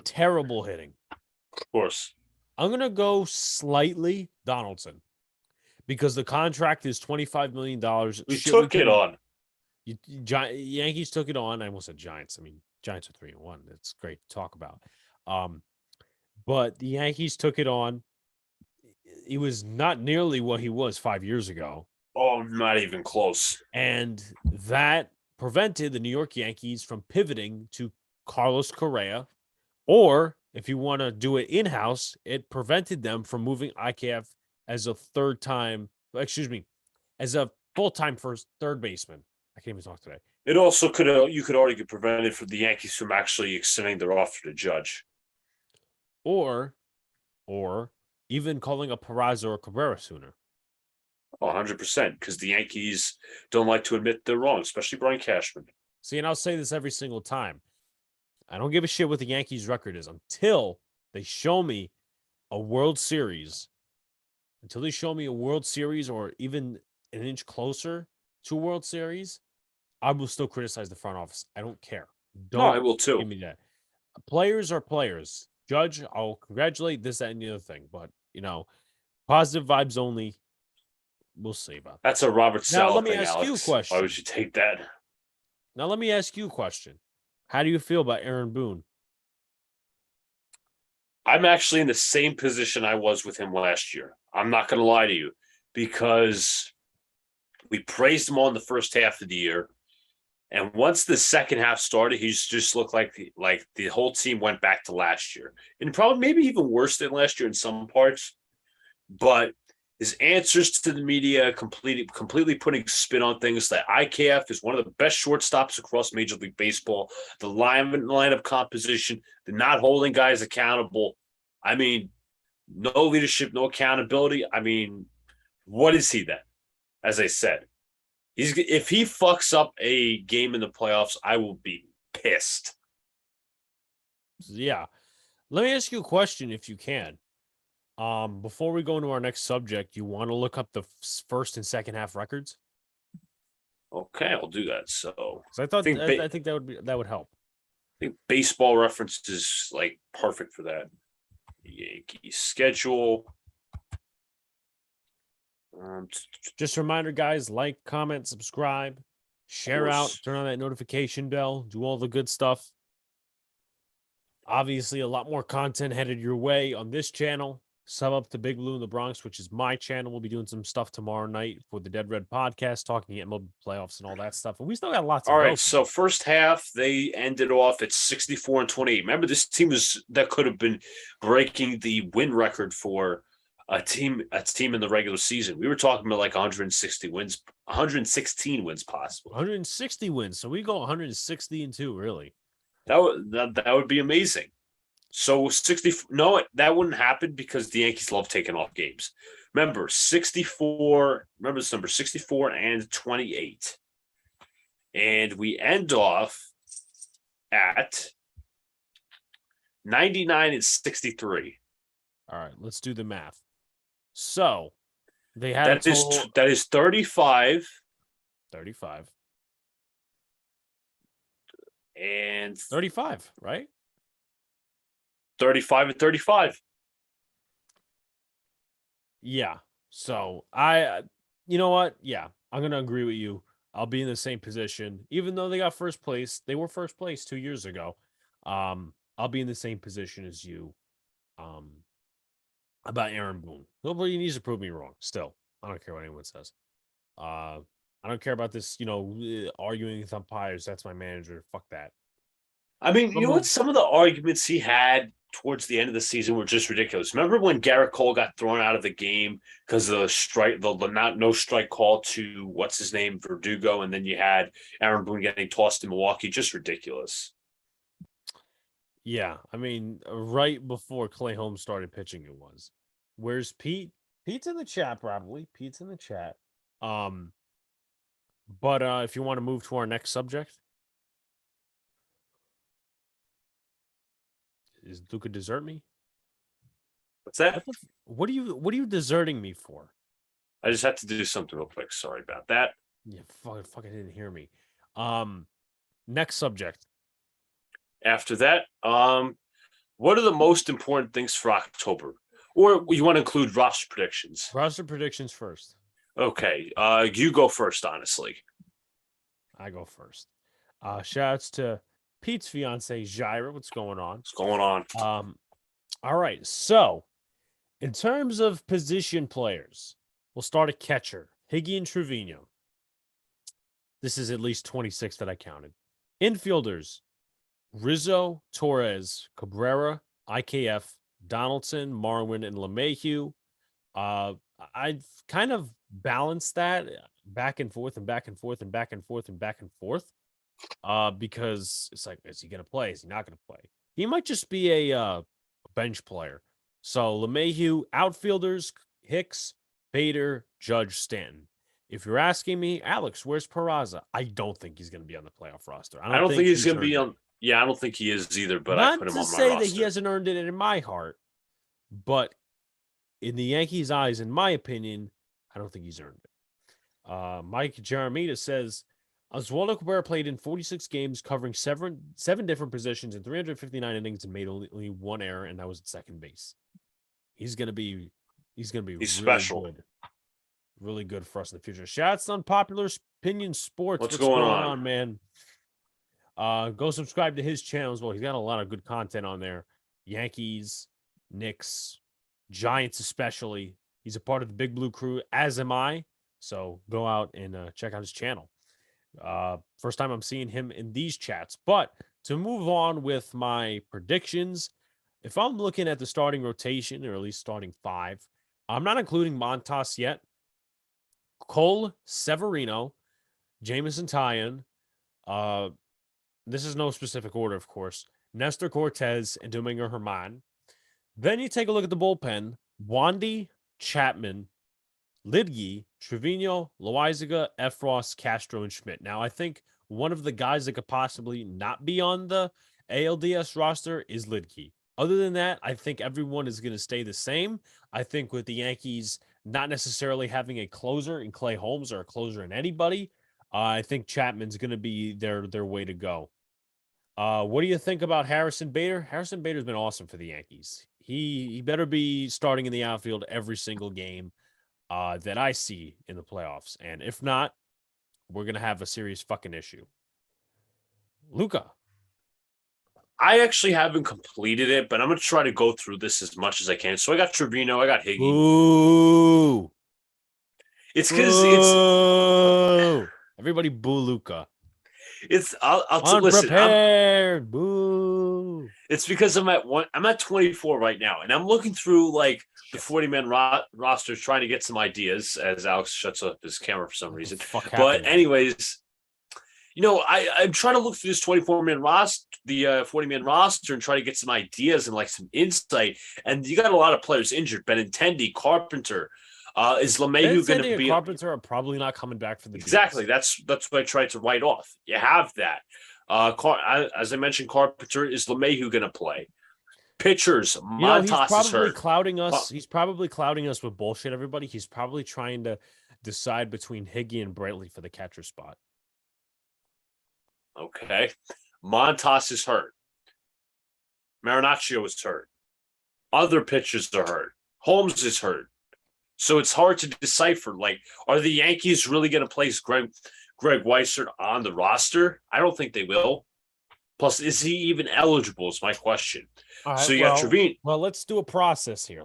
terrible hitting. Of course. I'm going to go slightly Donaldson because the contract is $25 million. We took it on. Yankees took it on. I almost said Giants. I mean, Giants are 3-1. That's great to talk about. But the Yankees took it on. He was not nearly what he was 5 years ago. Oh, not even close. And that prevented the New York Yankees from pivoting to Carlos Correa. Or if you want to do it in-house, it prevented them from moving IKF as a as a full-time third baseman. I can't even talk today. It also you could argue prevented for the Yankees from actually extending their offer to Judge. Or even calling a Peraza or Cabrera sooner. 100%, because the Yankees don't like to admit they're wrong, especially Brian Cashman. See, and I'll say this every single time. I don't give a shit what the Yankees' record is until they show me a World Series. Until they show me a World Series or even an inch closer to a World Series, I will still criticize the front office. I don't care. I will too. Give me that. Players are players. Judge, I'll congratulate this, that, and the other thing. But, positive vibes only. We'll see about that. That's a Robert Sala Now, let me thing, ask Alex. you a question. Why would you take that? Now, let me ask you a question. How do you feel about Aaron Boone? I'm actually in the same position I was with him last year. I'm not going to lie to you, because we praised him all in the first half of the year. And once the second half started, he just looked like the whole team went back to last year. And probably maybe even worse than last year in some parts. But his answers to the media, completely putting spin on things, that IKF is one of the best shortstops across Major League Baseball. The lineup composition, the not holding guys accountable. I mean, no leadership, no accountability. I mean, what is he then? As I said, if he fucks up a game in the playoffs, I will be pissed. Yeah. Let me ask you a question if you can. Before we go into our next subject, you want to look up the first and second half records? Okay, I'll do that. So I think that would help. I think Baseball Reference is like perfect for that. Yankees schedule. Just a reminder, guys, like, comment, subscribe, share out, turn on that notification bell, do all the good stuff. Obviously, a lot more content headed your way on this channel. Sub up to Big Blue in the Bronx, which is my channel. We'll be doing some stuff tomorrow night for the Dead Red podcast, talking MLB playoffs and all that stuff. And we still got lots of. All right, so first half, they ended off at 64-28. Remember, this team that could have been breaking the win record for a team in the regular season. We were talking about like 116 wins possible. 160 wins. So we go 160-2, really. That would be amazing. So 60. No, that wouldn't happen because the Yankees love taking off games. Remember 64. Remember this number 64 and 28, and we end off at 99 and 63. All right, let's do the math. So they had a total that is 35. 35. And 35, right? 35 and 35. Yeah. So you know what? Yeah, I'm going to agree with you. I'll be in the same position. Even though they got first place, they were first place 2 years ago. I'll be in the same position as you about Aaron Boone. Nobody needs to prove me wrong. Still, I don't care what anyone says. I don't care about this, arguing with umpires. That's my manager. Fuck that. I mean, you know what? Some of the arguments he had towards the end of the season were just ridiculous. Remember when Garrett Cole got thrown out of the game because of the no strike call to what's his name, Verdugo, and then you had Aaron Boone getting tossed in Milwaukee? Just ridiculous. Yeah, I mean, right before Clay Holmes started pitching, it was. Where's Pete? Pete's in the chat, probably. Pete's in the chat. But if you want to move to our next subject, is Luka desert me? What's that? What are you deserting me for? I just had to do something real quick. Sorry about that. Yeah, fucking didn't hear me. Next subject. After that, what are the most important things for October? Or you want to include roster predictions? Roster predictions first. Okay. You go first, honestly. I go first. Shouts to Pete's fiance, Jaira. What's going on? What's going on? All right. So, in terms of position players, we'll start at catcher. Higgy and Trevino. This is at least 26 that I counted. Infielders. Rizzo, Torres, Cabrera, IKF, Donaldson, Marwin, and LeMahieu. I've kind of balanced that back and forth and back and forth and back and forth and back and forth. Because it's like, is he going to play? Is he not going to play? He might just be a bench player. So LeMahieu, outfielders, Hicks, Bader, Judge, Stanton. If you're asking me, Alex, where's Peraza? I don't think he's going to be on the playoff roster. I don't think he's going to be on. Yeah, I don't think he is either, but I put him on my roster. Not to say that he hasn't earned it in my heart, but in the Yankees' eyes, in my opinion, I don't think he's earned it. Mike Jaramita says, Oswaldo Cabrera played in 46 games, covering seven different positions in 359 innings and made only one error, and that was at second base. He's really special. Good. Really good for us in the future. Shouts to Unpopular Opinion Sports. What's going on, man? Go subscribe to his channel as well. He's got a lot of good content on there. Yankees, Knicks, Giants especially. He's a part of the Big Blue crew, as am I. So go out and check out his channel. First time I'm seeing him in these chats. But to move on with my predictions, if I'm looking at the starting rotation, or at least starting five, I'm not including Montas yet. Cole, Severino, Jameson Tyon. This is no specific order, of course. Nestor Cortez and Domingo Germán. Then you take a look at the bullpen. Wandy, Chapman, Lidgy, Trevino, Loaizaga, Efros, Castro, and Schmidt. Now, I think one of the guys that could possibly not be on the ALDS roster is Lidgy. Other than that, I think everyone is going to stay the same. I think with the Yankees not necessarily having a closer in Clay Holmes or a closer in anybody, I think Chapman's going to be their way to go. What do you think about Harrison Bader? Harrison Bader's been awesome for the Yankees. He better be starting in the outfield every single game that I see in the playoffs. And if not, we're going to have a serious fucking issue. Luka. I actually haven't completed it, but I'm going to try to go through this as much as I can. So I got Trevino, I got Higgy. Ooh. It's because it's everybody boo Luka. I'll listen. Boo. It's because I'm at 24 right now, and I'm looking through like the 40-man roster, trying to get some ideas. As Alex shuts up his camera for some reason, but anyways, I'm trying to look through this 24-man roster, the 40-man roster, and try to get some ideas and like some insight. And you got a lot of players injured. Benintendi, Carpenter. Is LeMahieu going to be? Carpenter are probably not coming back for the exactly. Bears. That's what I tried to write off. You have that. As I mentioned, Carpenter, is LeMahieu going to play? Pitchers, Montas he's probably is hurt. clouding us. He's probably clouding us with bullshit. Everybody. He's probably trying to decide between Higgy and Brantley for the catcher spot. Okay. Montas is hurt. Marinaccio is hurt. Other pitchers are hurt. Holmes is hurt. So it's hard to decipher. Like, are the Yankees really going to place Greg Weissert on the roster? I don't think they will. Plus, is he even eligible is my question. Right, so you got Trevino. Well, let's do a process here.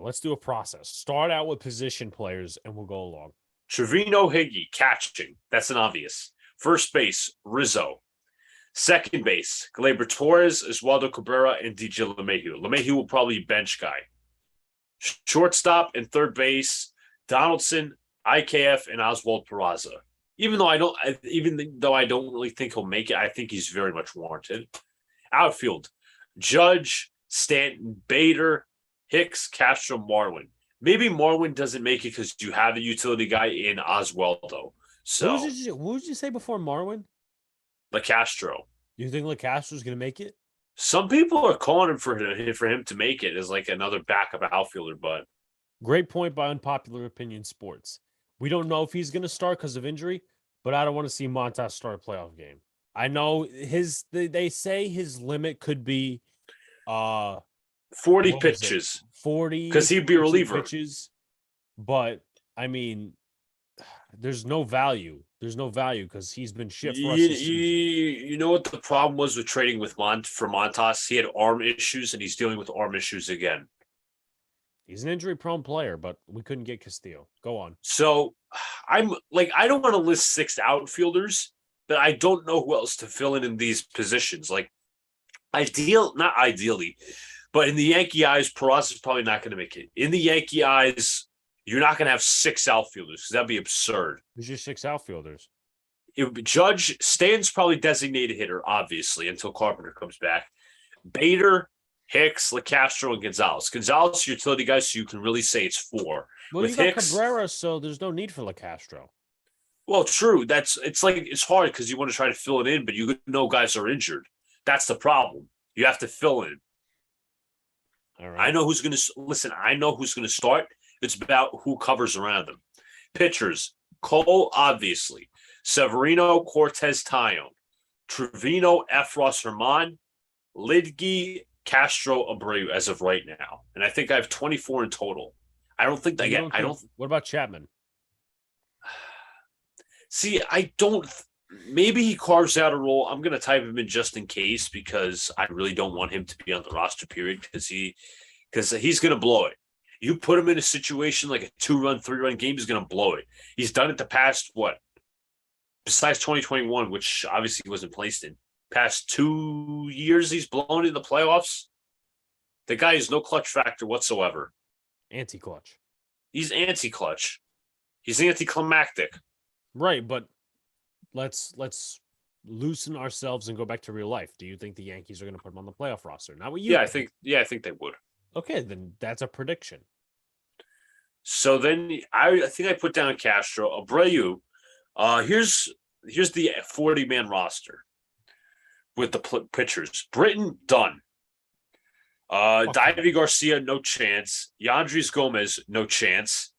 Start out with position players, and we'll go along. Trevino, Higgy, catching. That's an obvious. First base, Rizzo. Second base, Gleyber Torres, Oswaldo Cabrera, and DJ LeMahieu. LeMahieu will probably be bench guy. Shortstop and third base, Donaldson, IKF, and Oswald Peraza. Even though I don't really think he'll make it, I think he's very much warranted. Outfield, Judge, Stanton, Bader, Hicks, Castro, Marwin. Maybe Marwin doesn't make it because you have a utility guy in Oswaldo. So what did you say before Marwin? LeCastro. You think LeCastro's going to make it? Some people are calling him for him to make it as like another backup outfielder, but great point by Unpopular Opinion Sports. We don't know if he's going to start because of injury, but I don't want to see Montas start a playoff game. I know they say his limit could be 40 pitches. 40 because he'd be a reliever. Pitches, but I mean, there's no value. There's no value because he's been shit for us this season. You know what the problem was with trading with for Montas? He had arm issues, and he's dealing with arm issues again. He's an injury-prone player, but we couldn't get Castillo. Go on. So I'm like, I don't want to list 6 outfielders, but I don't know who else to fill in these positions. Like, not ideally, but in the Yankee eyes, Peraza is probably not going to make it. In the Yankee eyes, you're not going to have 6 outfielders because that'd be absurd. There's just 6 outfielders. It would be Judge, Stan's probably designated hitter, obviously, until Carpenter comes back. Bader, Hicks, LeCastro, and Gonzalez. Gonzalez, utility guy, so you can really say it's 4. Well, with you got Hicks, Cabrera, so there's no need for LeCastro. Well, true. It's hard because you want to try to fill it in, but you know guys are injured. That's the problem. You have to fill in. All right. I know who's going to listen. I know who's going to start. It's about who covers around them. Pitchers, Cole, obviously. Severino, Cortez, Taillon. Trevino, Efros, Herman. Lidge, Castro, Abreu as of right now. And I think I have 24 in total. I don't think that What about Chapman? See, I don't. Maybe he carves out a role. I'm going to type him in just in case because I really don't want him to be on the roster, period, because he's going to blow it. You put him in a situation like a 2-run, 3-run game, he's going to blow it. He's done it the past, besides 2021, which obviously he wasn't placed in. Past 2 years, he's blown in the playoffs. The guy has no clutch factor whatsoever. Anti-clutch. He's anti-clutch. He's anticlimactic. Right, but let's loosen ourselves and go back to real life. Do you think the Yankees are going to put him on the playoff roster? Not what you think. I think they would. Okay, then that's a prediction. So then I think I put down Castro. Abreu. Here's the 40-man roster with the pitchers. Britton, done. Davy Garcia, no chance. Yandres Gomez, no chance.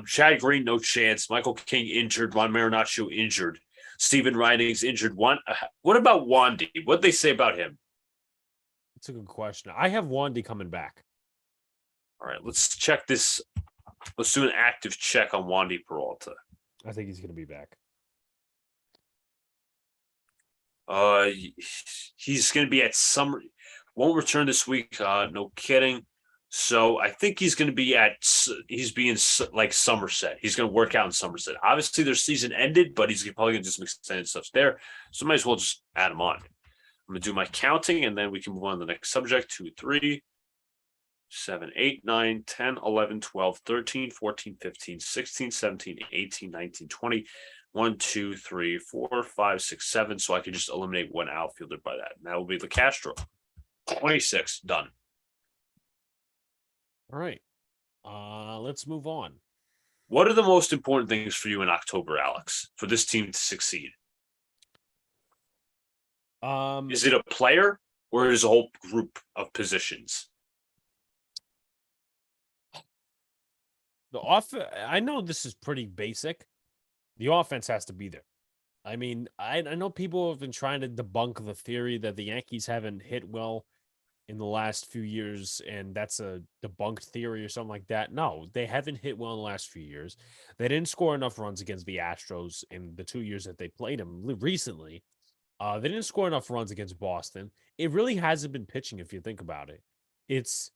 Chad Green, no chance. Michael King injured. Ron Marinaccio injured. Steven Ridings injured. What about Wandy? What'd they say about him? That's a good question. I have Wandy coming back. All right, let's check this. Let's do an active check on Wandy Peralta. I think he's going to be back. He's going to be at summer. Won't return this week. No kidding. So I think he's going to be he's being like Somerset. He's going to work out in Somerset. Obviously, their season ended, but he's probably going to do some extended stuff there. So might as well just add him on. I'm going to do my counting, and then we can move on to the next subject. 2, 3, 7, 8, 9, 10, 11, 12, 13, 14, 15, 16, 17, 18, 19, 20, 1, 2, 3, 4, 5, 6, 7. So I can just eliminate one outfielder by that. And that will be the Castro. 26. Done. All right. Let's move on. What are the most important things for you in October, Alex, for this team to succeed? Is it a player or is it a whole group of positions? I know this is pretty basic. The offense has to be there. I mean, I know people have been trying to debunk the theory that the Yankees haven't hit well in the last few years, and that's a debunked theory or something like that. No, they haven't hit well in the last few years. They didn't score enough runs against the Astros in the 2 years that they played them recently. They didn't score enough runs against Boston. It really hasn't been pitching if you think about it. It's,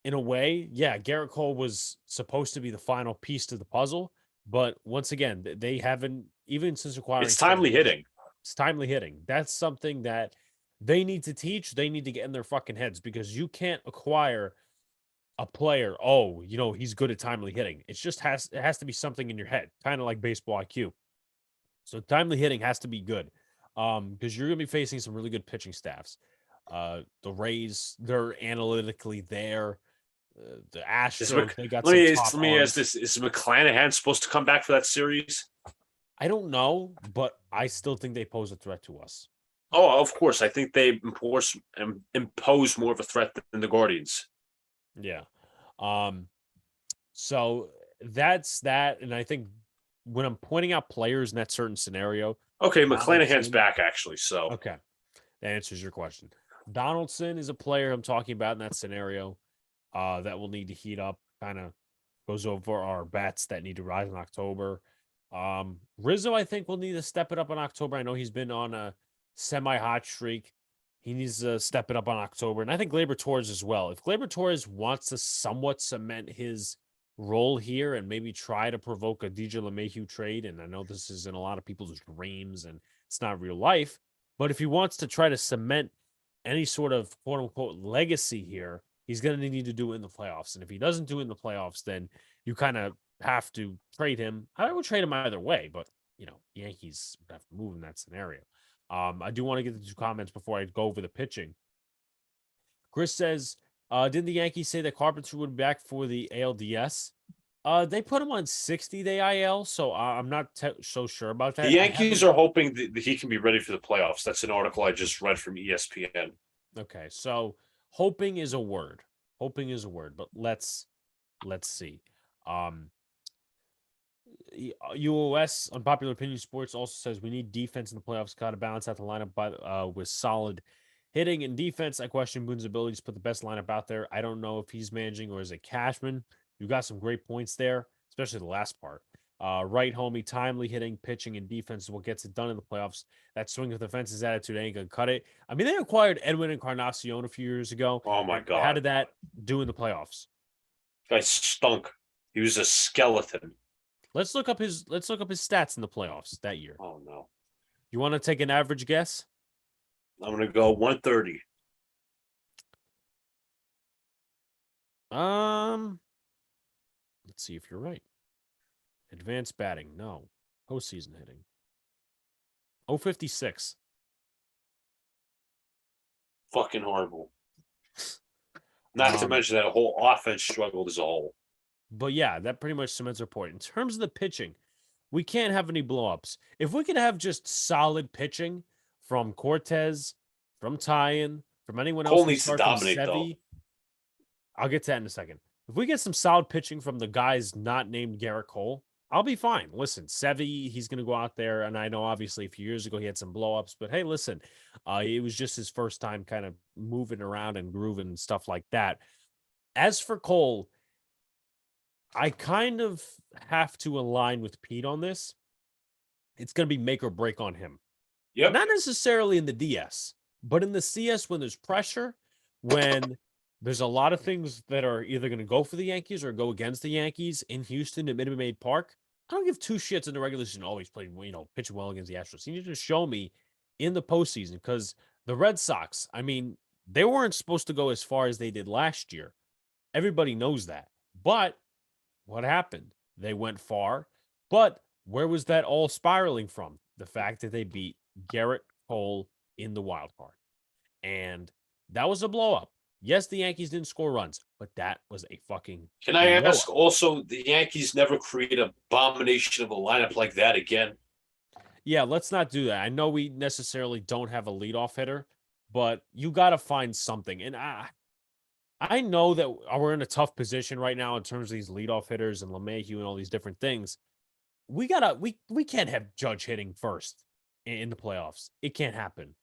in a way, yeah, Garrett Cole was supposed to be the final piece to the puzzle, but once again, they haven't, even since acquiring. It's timely hitting. It's timely hitting. That's something that they need to teach. They need to get in their fucking heads, because you can't acquire a player. Oh, he's good at timely hitting. It has to be something in your head, kind of like baseball IQ. So timely hitting has to be good, because you're gonna be facing some really good pitching staffs. The Rays, they're analytically there. The Astros, they got let me some top let me arms. ask this: is McClanahan supposed to come back for that series? I don't know, but I still think they pose a threat to us. Oh, of course. I think they impose more of a threat than the Guardians. Yeah. So that's that. And I think when I'm pointing out players in that certain scenario. Okay, McClanahan's back, actually. So okay. That answers your question. Donaldson is a player I'm talking about in that scenario that will need to heat up, kind of goes over our bats that need to rise in October. Rizzo, I think, will need to step it up in October. I know he's been on a semi-hot streak. He needs to step it up on October. And I think Gleyber Torres as well. If Gleyber Torres wants to somewhat cement his role here and maybe try to provoke a DJ LeMahieu trade, and I know this is in a lot of people's dreams and it's not real life, but if he wants to try to cement any sort of quote-unquote legacy here, he's going to need to do it in the playoffs. And if he doesn't do it in the playoffs, then you kind of have to trade him. I would trade him either way, but, Yankees would have to move in that scenario. I do want to get the two comments before I go over the pitching. Chris says, didn't the Yankees say that Carpenter would be back for the ALDS? They put him on 60-day IL, so I'm not so sure about that. The Yankees are hoping that he can be ready for the playoffs. That's an article I just read from ESPN. Okay, so hoping is a word. Hoping is a word, but let's see. UOS, Unpopular Opinion Sports, also says we need defense in the playoffs. Got to balance out the lineup with solid hitting and defense. I question Boone's ability to put the best lineup out there. I don't know if he's managing or is it Cashman. You got some great points there, especially the last part. Right, homie, timely hitting, pitching, and defense is what gets it done in the playoffs. That swing with the fences attitude ain't gonna cut it. I mean, they acquired Edwin Encarnacion a few years ago. Oh my God. How did that do in the playoffs? Guy stunk. He was a skeleton. Let's look up his stats in the playoffs that year. Oh no. You want to take an average guess? I'm gonna go 130. Let's see if you're right. Advanced batting, no. Postseason hitting. 056. Fucking horrible. Not to mention that whole offense struggled as a whole. But yeah, that pretty much cements our point. In terms of the pitching, we can't have any blowups. If we could have just solid pitching from Cortez, from Tyen, from anyone else, Cole needs to dominate, though. I'll get to that in a second. If we get some solid pitching from the guys not named Garrett Cole, I'll be fine. Listen, Sevy, he's going to go out there, and I know obviously a few years ago he had some blowups, but hey, listen, it was just his first time kind of moving around and grooving and stuff like that. As for Cole, I kind of have to align with Pete on this. It's going to be make or break on him. Yep. Not necessarily in the DS, but in the CS when there's pressure, when there's a lot of things that are either going to go for the Yankees or go against the Yankees in Houston at Minute Maid Park. I don't give two shits in the regular season. Always played, pitching well against the Astros. You need to show me in the postseason, because the Red Sox, I mean, they weren't supposed to go as far as they did last year. Everybody knows that. But what happened? They went far, but Where was that all spiraling from? The fact that they beat Garrett Cole in the wild card. And that was a blow up. Yes, the Yankees didn't score runs, but that was a fucking Can I blow ask up. also, the Yankees never create an abomination of a lineup like that again? Yeah, let's not do that. I know we necessarily don't have a leadoff hitter, but you got to find something. And I know that we're in a tough position right now in terms of these leadoff hitters and LeMahieu and all these different things. We can't have Judge hitting first in the playoffs. It can't happen.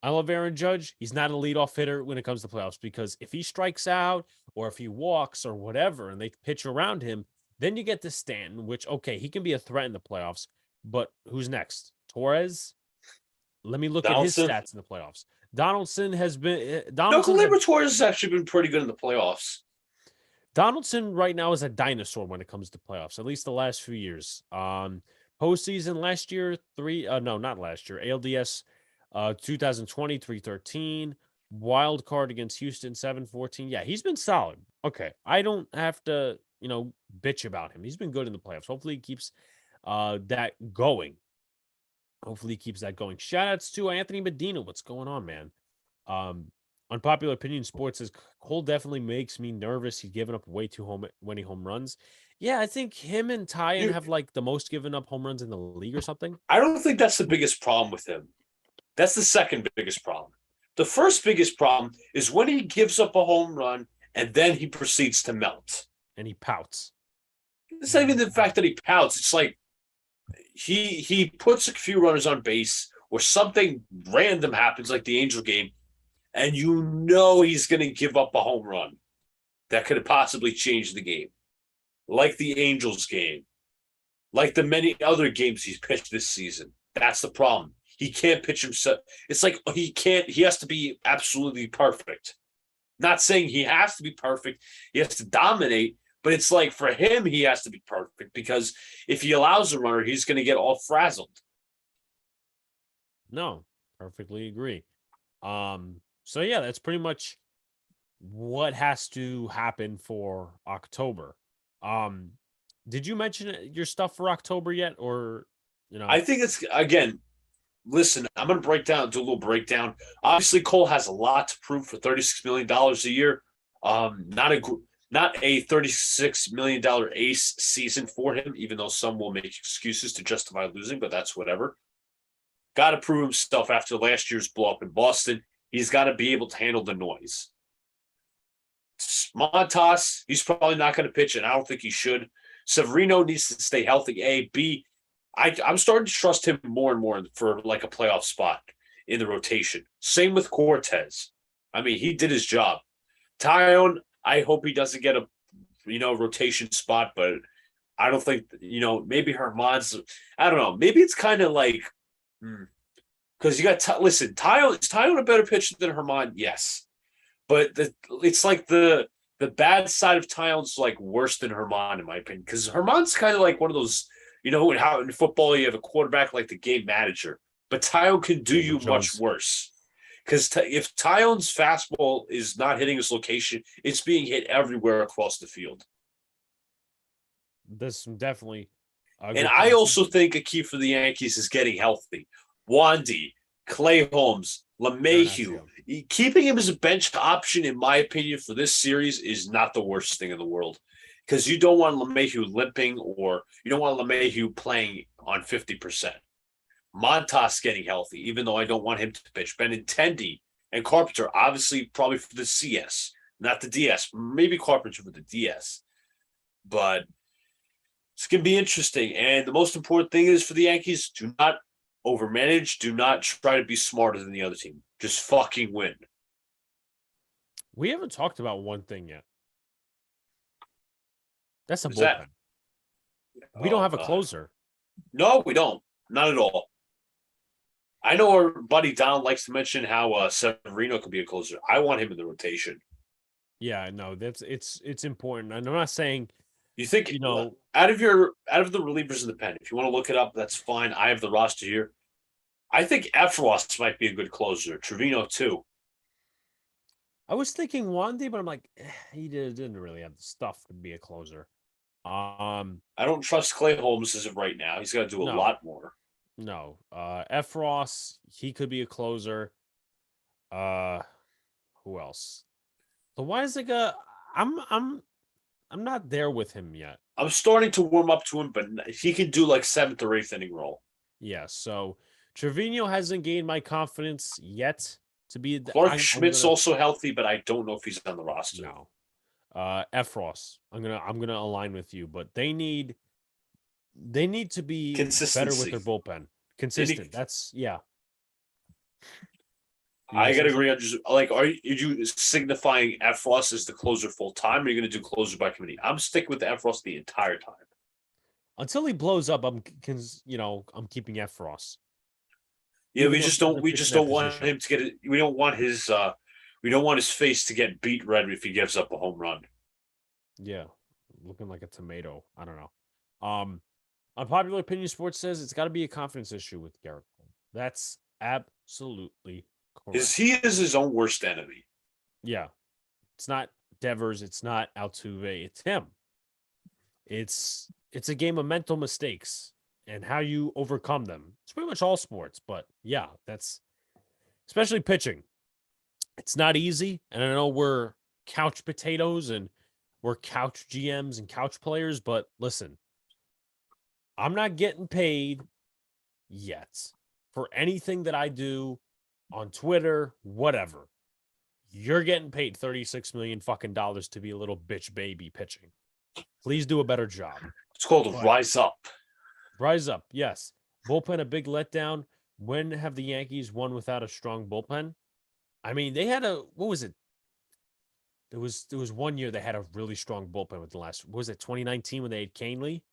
I love Aaron Judge. He's not a leadoff hitter when it comes to playoffs because if he strikes out or if he walks or whatever and they pitch around him, then you get to Stanton, which okay, he can be a threat in the playoffs. But who's next? Torres? Let me look at his Donaldson? stats in the playoffs. Donaldson has been No, Donaldson Gleyber Torres has actually been pretty good in the playoffs. Donaldson right now is a dinosaur when it comes to playoffs, at least the last few years. Postseason last year, no, not last year, ALDS 2020, 313, wild card against Houston, 714. Yeah, he's been solid. Okay. I don't have to, bitch about him. He's been good in the playoffs. Hopefully he keeps that going. Shout outs to Anthony Medina. What's going on, man? Unpopular opinion sports says Cole definitely makes me nervous. He's given up way too many home runs. Yeah, I think him and Tyon have like the most given up home runs in the league or something. I don't think that's the biggest problem with him. That's the second biggest problem. The first biggest problem is when he gives up a home run and then he proceeds to melt. And he pouts. It's not even the fact that he pouts. It's like he puts a few runners on base or something random happens like the Angel game, and you know he's going to give up a home run that could have possibly changed the game. Like the Angels game. Like the many other games he's pitched this season. That's the problem. He can't pitch himself. It's like he has to be absolutely perfect. Not saying he has to be perfect. He has to dominate, but it's like for him, he has to be perfect because if he allows a runner, he's going to get all frazzled. No, perfectly agree. So yeah, that's pretty much what has to happen for October. Did you mention your stuff for October yet? Or, I think it's, again, listen, I'm going to do a little breakdown. Obviously, Cole has a lot to prove for $36 million a year. Not a $36 million ace season for him, even though some will make excuses to justify losing, but that's whatever. Got to prove himself after last year's blow up in Boston. He's got to be able to handle the noise. Montas, he's probably not going to pitch, and I don't think he should. Severino needs to stay healthy. A, B, I'm starting to trust him more and more for like a playoff spot in the rotation. Same with Cortez. I mean, he did his job. Tyon, I hope he doesn't get a rotation spot, but I don't think maybe Herman's. I don't know. Maybe it's kind of like because you got listen. Is Tyon a better pitcher than Herman? Yes, but it's like the bad side of Tyon's like worse than Herman in my opinion because Herman's kind of like one of those. How in football you have a quarterback like the game manager, but Tyon can do you much worse. Because if Tyon's fastball is not hitting his location, it's being hit everywhere across the field. This definitely. And I also think a key for the Yankees is getting healthy. Wandy, Clay Holmes, LeMahieu. Keeping him as a bench option, in my opinion, for this series is not the worst thing in the world. Because you don't want LeMahieu limping or you don't want LeMahieu playing on 50%. Montas getting healthy, even though I don't want him to pitch. Benintendi and Carpenter, obviously, probably for the CS, not the DS. Maybe Carpenter for the DS. But it's going to be interesting. And the most important thing is for the Yankees, do not overmanage. Do not try to be smarter than the other team. Just fucking win. We haven't talked about one thing yet. That's a bullpen. That? We don't have a closer. No, we don't. Not at all. I know our buddy Don likes to mention how Severino could be a closer. I want him in the rotation. Yeah, no, it's important. And I'm not saying you think out of the relievers in the pen, if you want to look it up, that's fine. I have the roster here. I think Efros might be a good closer. Trevino too. I was thinking Wandy, but I'm like, he didn't really have the stuff to be a closer. I don't trust Clay Holmes as of right now. He's got to do a No, lot more. no. F. Ross, he could be a closer. Who else? The Weisiger, I'm not there with him yet. I'm starting to warm up to him, but he can do like 7th or 8th inning role. Yeah, so Trevino hasn't gained my confidence yet to be. Clark Schmidt's also healthy, but I don't know if he's on the roster. No. F. Ross, I'm gonna align with you, but they need to be better with their bullpen. Consistent. That's yeah. I gotta agree on just like, are you signifying F. Ross as the closer full time, or are you gonna do closer by committee? I'm sticking with the F. Ross the entire time until he blows up. I'm keeping F. Ross. Yeah, we just don't want him to get it. We don't want his face to get beat red if he gives up a home run. Yeah, looking like a tomato. I don't know. Unpopular opinion sports says it's got to be a confidence issue with Garrett. That's absolutely correct. He is his own worst enemy. Yeah, it's not Devers. It's not Altuve. It's him. It's a game of mental mistakes and how you overcome them. It's pretty much all sports, but yeah, that's especially pitching. It's not easy, and I know we're couch potatoes and we're couch GMs and couch players, but listen, I'm not getting paid yet for anything that I do on Twitter, whatever. You're getting paid $36 million fucking dollars to be a little bitch baby pitching. Please do a better job. It's called Rise Up. Rise up, yes. Bullpen, a big letdown. When have the Yankees won without a strong bullpen? I mean, they had what was it? There was 1 year they had a really strong bullpen with the last, what was it, 2019 when they had Canely?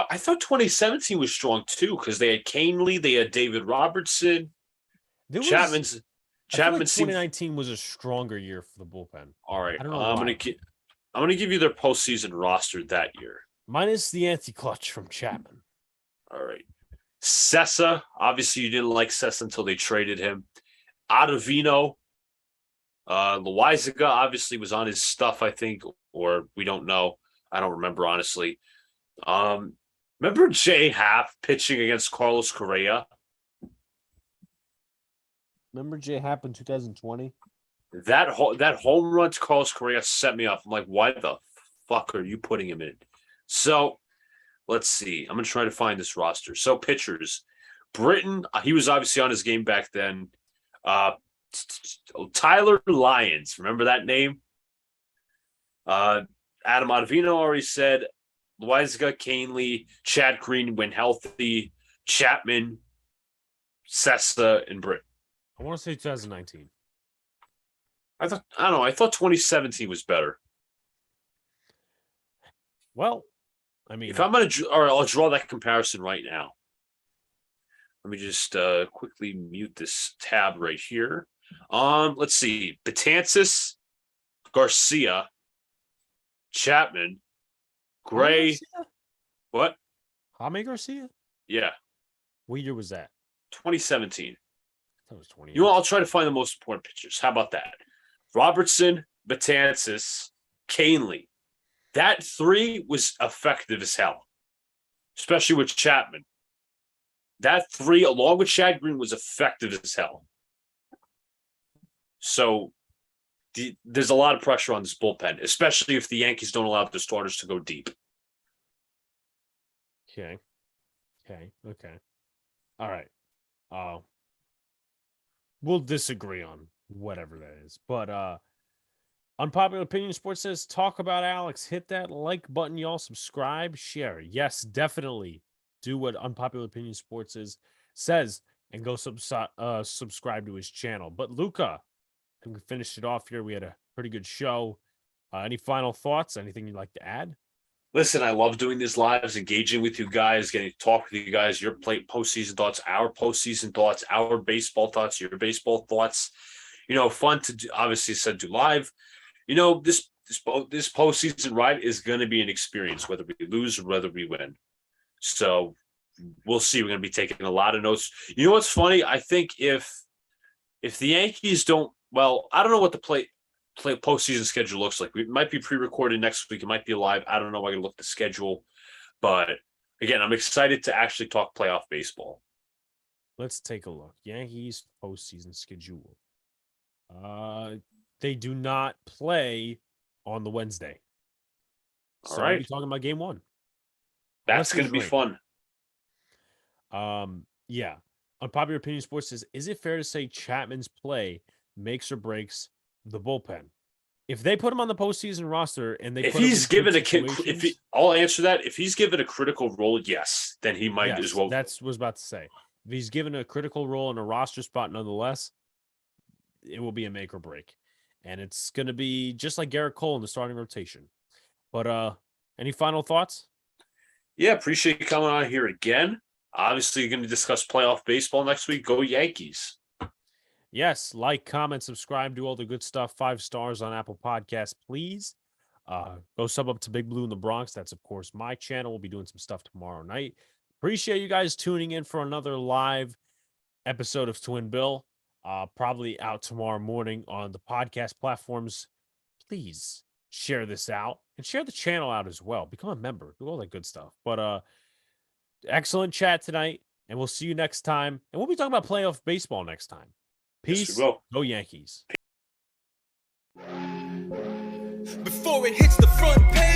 I thought 2017 was strong too, because they had Canely, they had David Robertson. Chapman's 2019 was a stronger year for the bullpen. All right. I'm gonna give you their postseason roster that year. Minus the anti-clutch from Chapman. All right. Sessa, obviously you didn't like Sessa until they traded him. Ottavino. Loaizaga obviously was on his stuff, I think, or we don't know. I don't remember, honestly. Remember Jay Happ pitching against Carlos Correa? Remember Jay Happ in 2020? That home run to Carlos Correa set me up. I'm like, why the fuck are you putting him in? So let's see. I'm going to try to find this roster. So pitchers. Britton, he was obviously on his game back then. Tyler Lyons. Remember that name? Adam Ottavino already said. Loaizaga, Canely, Chad Green when healthy, Chapman, Sessa, and Britton. I want to say 2019. I don't know. I thought 2017 was better. Well, I mean, if I'm gonna, I'll draw that comparison right now. Let me just quickly mute this tab right here. Let's see: Betances, Garcia, Chapman, Gray. What? Jaime Garcia? Yeah. What year was that? 2017. I thought it was 20. I'll try to find the most important pitchers. How about that? Robertson, Betances, Canely. That three was effective as hell, especially with Chapman. That three, along with Chad Green, was effective as hell. So there's a lot of pressure on this bullpen, especially if the Yankees don't allow the starters to go deep. Okay. All right. We'll disagree on whatever that is. But Unpopular Opinion Sports says, talk about Alex. Hit that like button, y'all. Subscribe, share. Yes, definitely do what Unpopular Opinion Sports says and go subscribe to his channel. But Luca, I think we finished it off here. We had a pretty good show. Any final thoughts? Anything you'd like to add? Listen, I love doing these lives, engaging with you guys, getting to talk with you guys, your postseason thoughts, our postseason thoughts, our baseball thoughts, your baseball thoughts. Fun to do, obviously said do live. This postseason ride is going to be an experience, whether we lose or whether we win. So we'll see. We're going to be taking a lot of notes. You know what's funny? I think if the Yankees don't, well, I don't know what the play. postseason schedule looks like. We might be pre-recorded next week. It might be live. I don't know. I got to look at the schedule. But again, I'm excited to actually talk playoff baseball. Let's take a look. Yankees postseason schedule. They do not play on the Wednesday. All so right. We'll be talking about game 1. That's going to be fun. Yeah. Unpopular Opinion Sports says, is it fair to say Chapman's play makes or breaks the bullpen? If they put him on the postseason roster and they, if he's given I'll answer that. If he's given a critical role, yes, then he might as well. That's what I was about to say. If he's given a critical role in a roster spot, nonetheless, it will be a make or break, and it's going to be just like Garrett Cole in the starting rotation. But any final thoughts? Yeah, appreciate you coming on here again. Obviously, you're going to discuss playoff baseball next week. Go Yankees. Yes, like, comment, subscribe, do all the good stuff. 5 stars on Apple Podcasts, please. Go sub up to Big Blue in the Bronx. That's, of course, my channel. We'll be doing some stuff tomorrow night. Appreciate you guys tuning in for another live episode of Twinbill. Probably out tomorrow morning on the podcast platforms. Please share this out and share the channel out as well. Become a member. Do all that good stuff. But excellent chat tonight, and we'll see you next time. And we'll be talking about playoff baseball next time. Peace. Yes, Go Yankees. Before it hits the front page.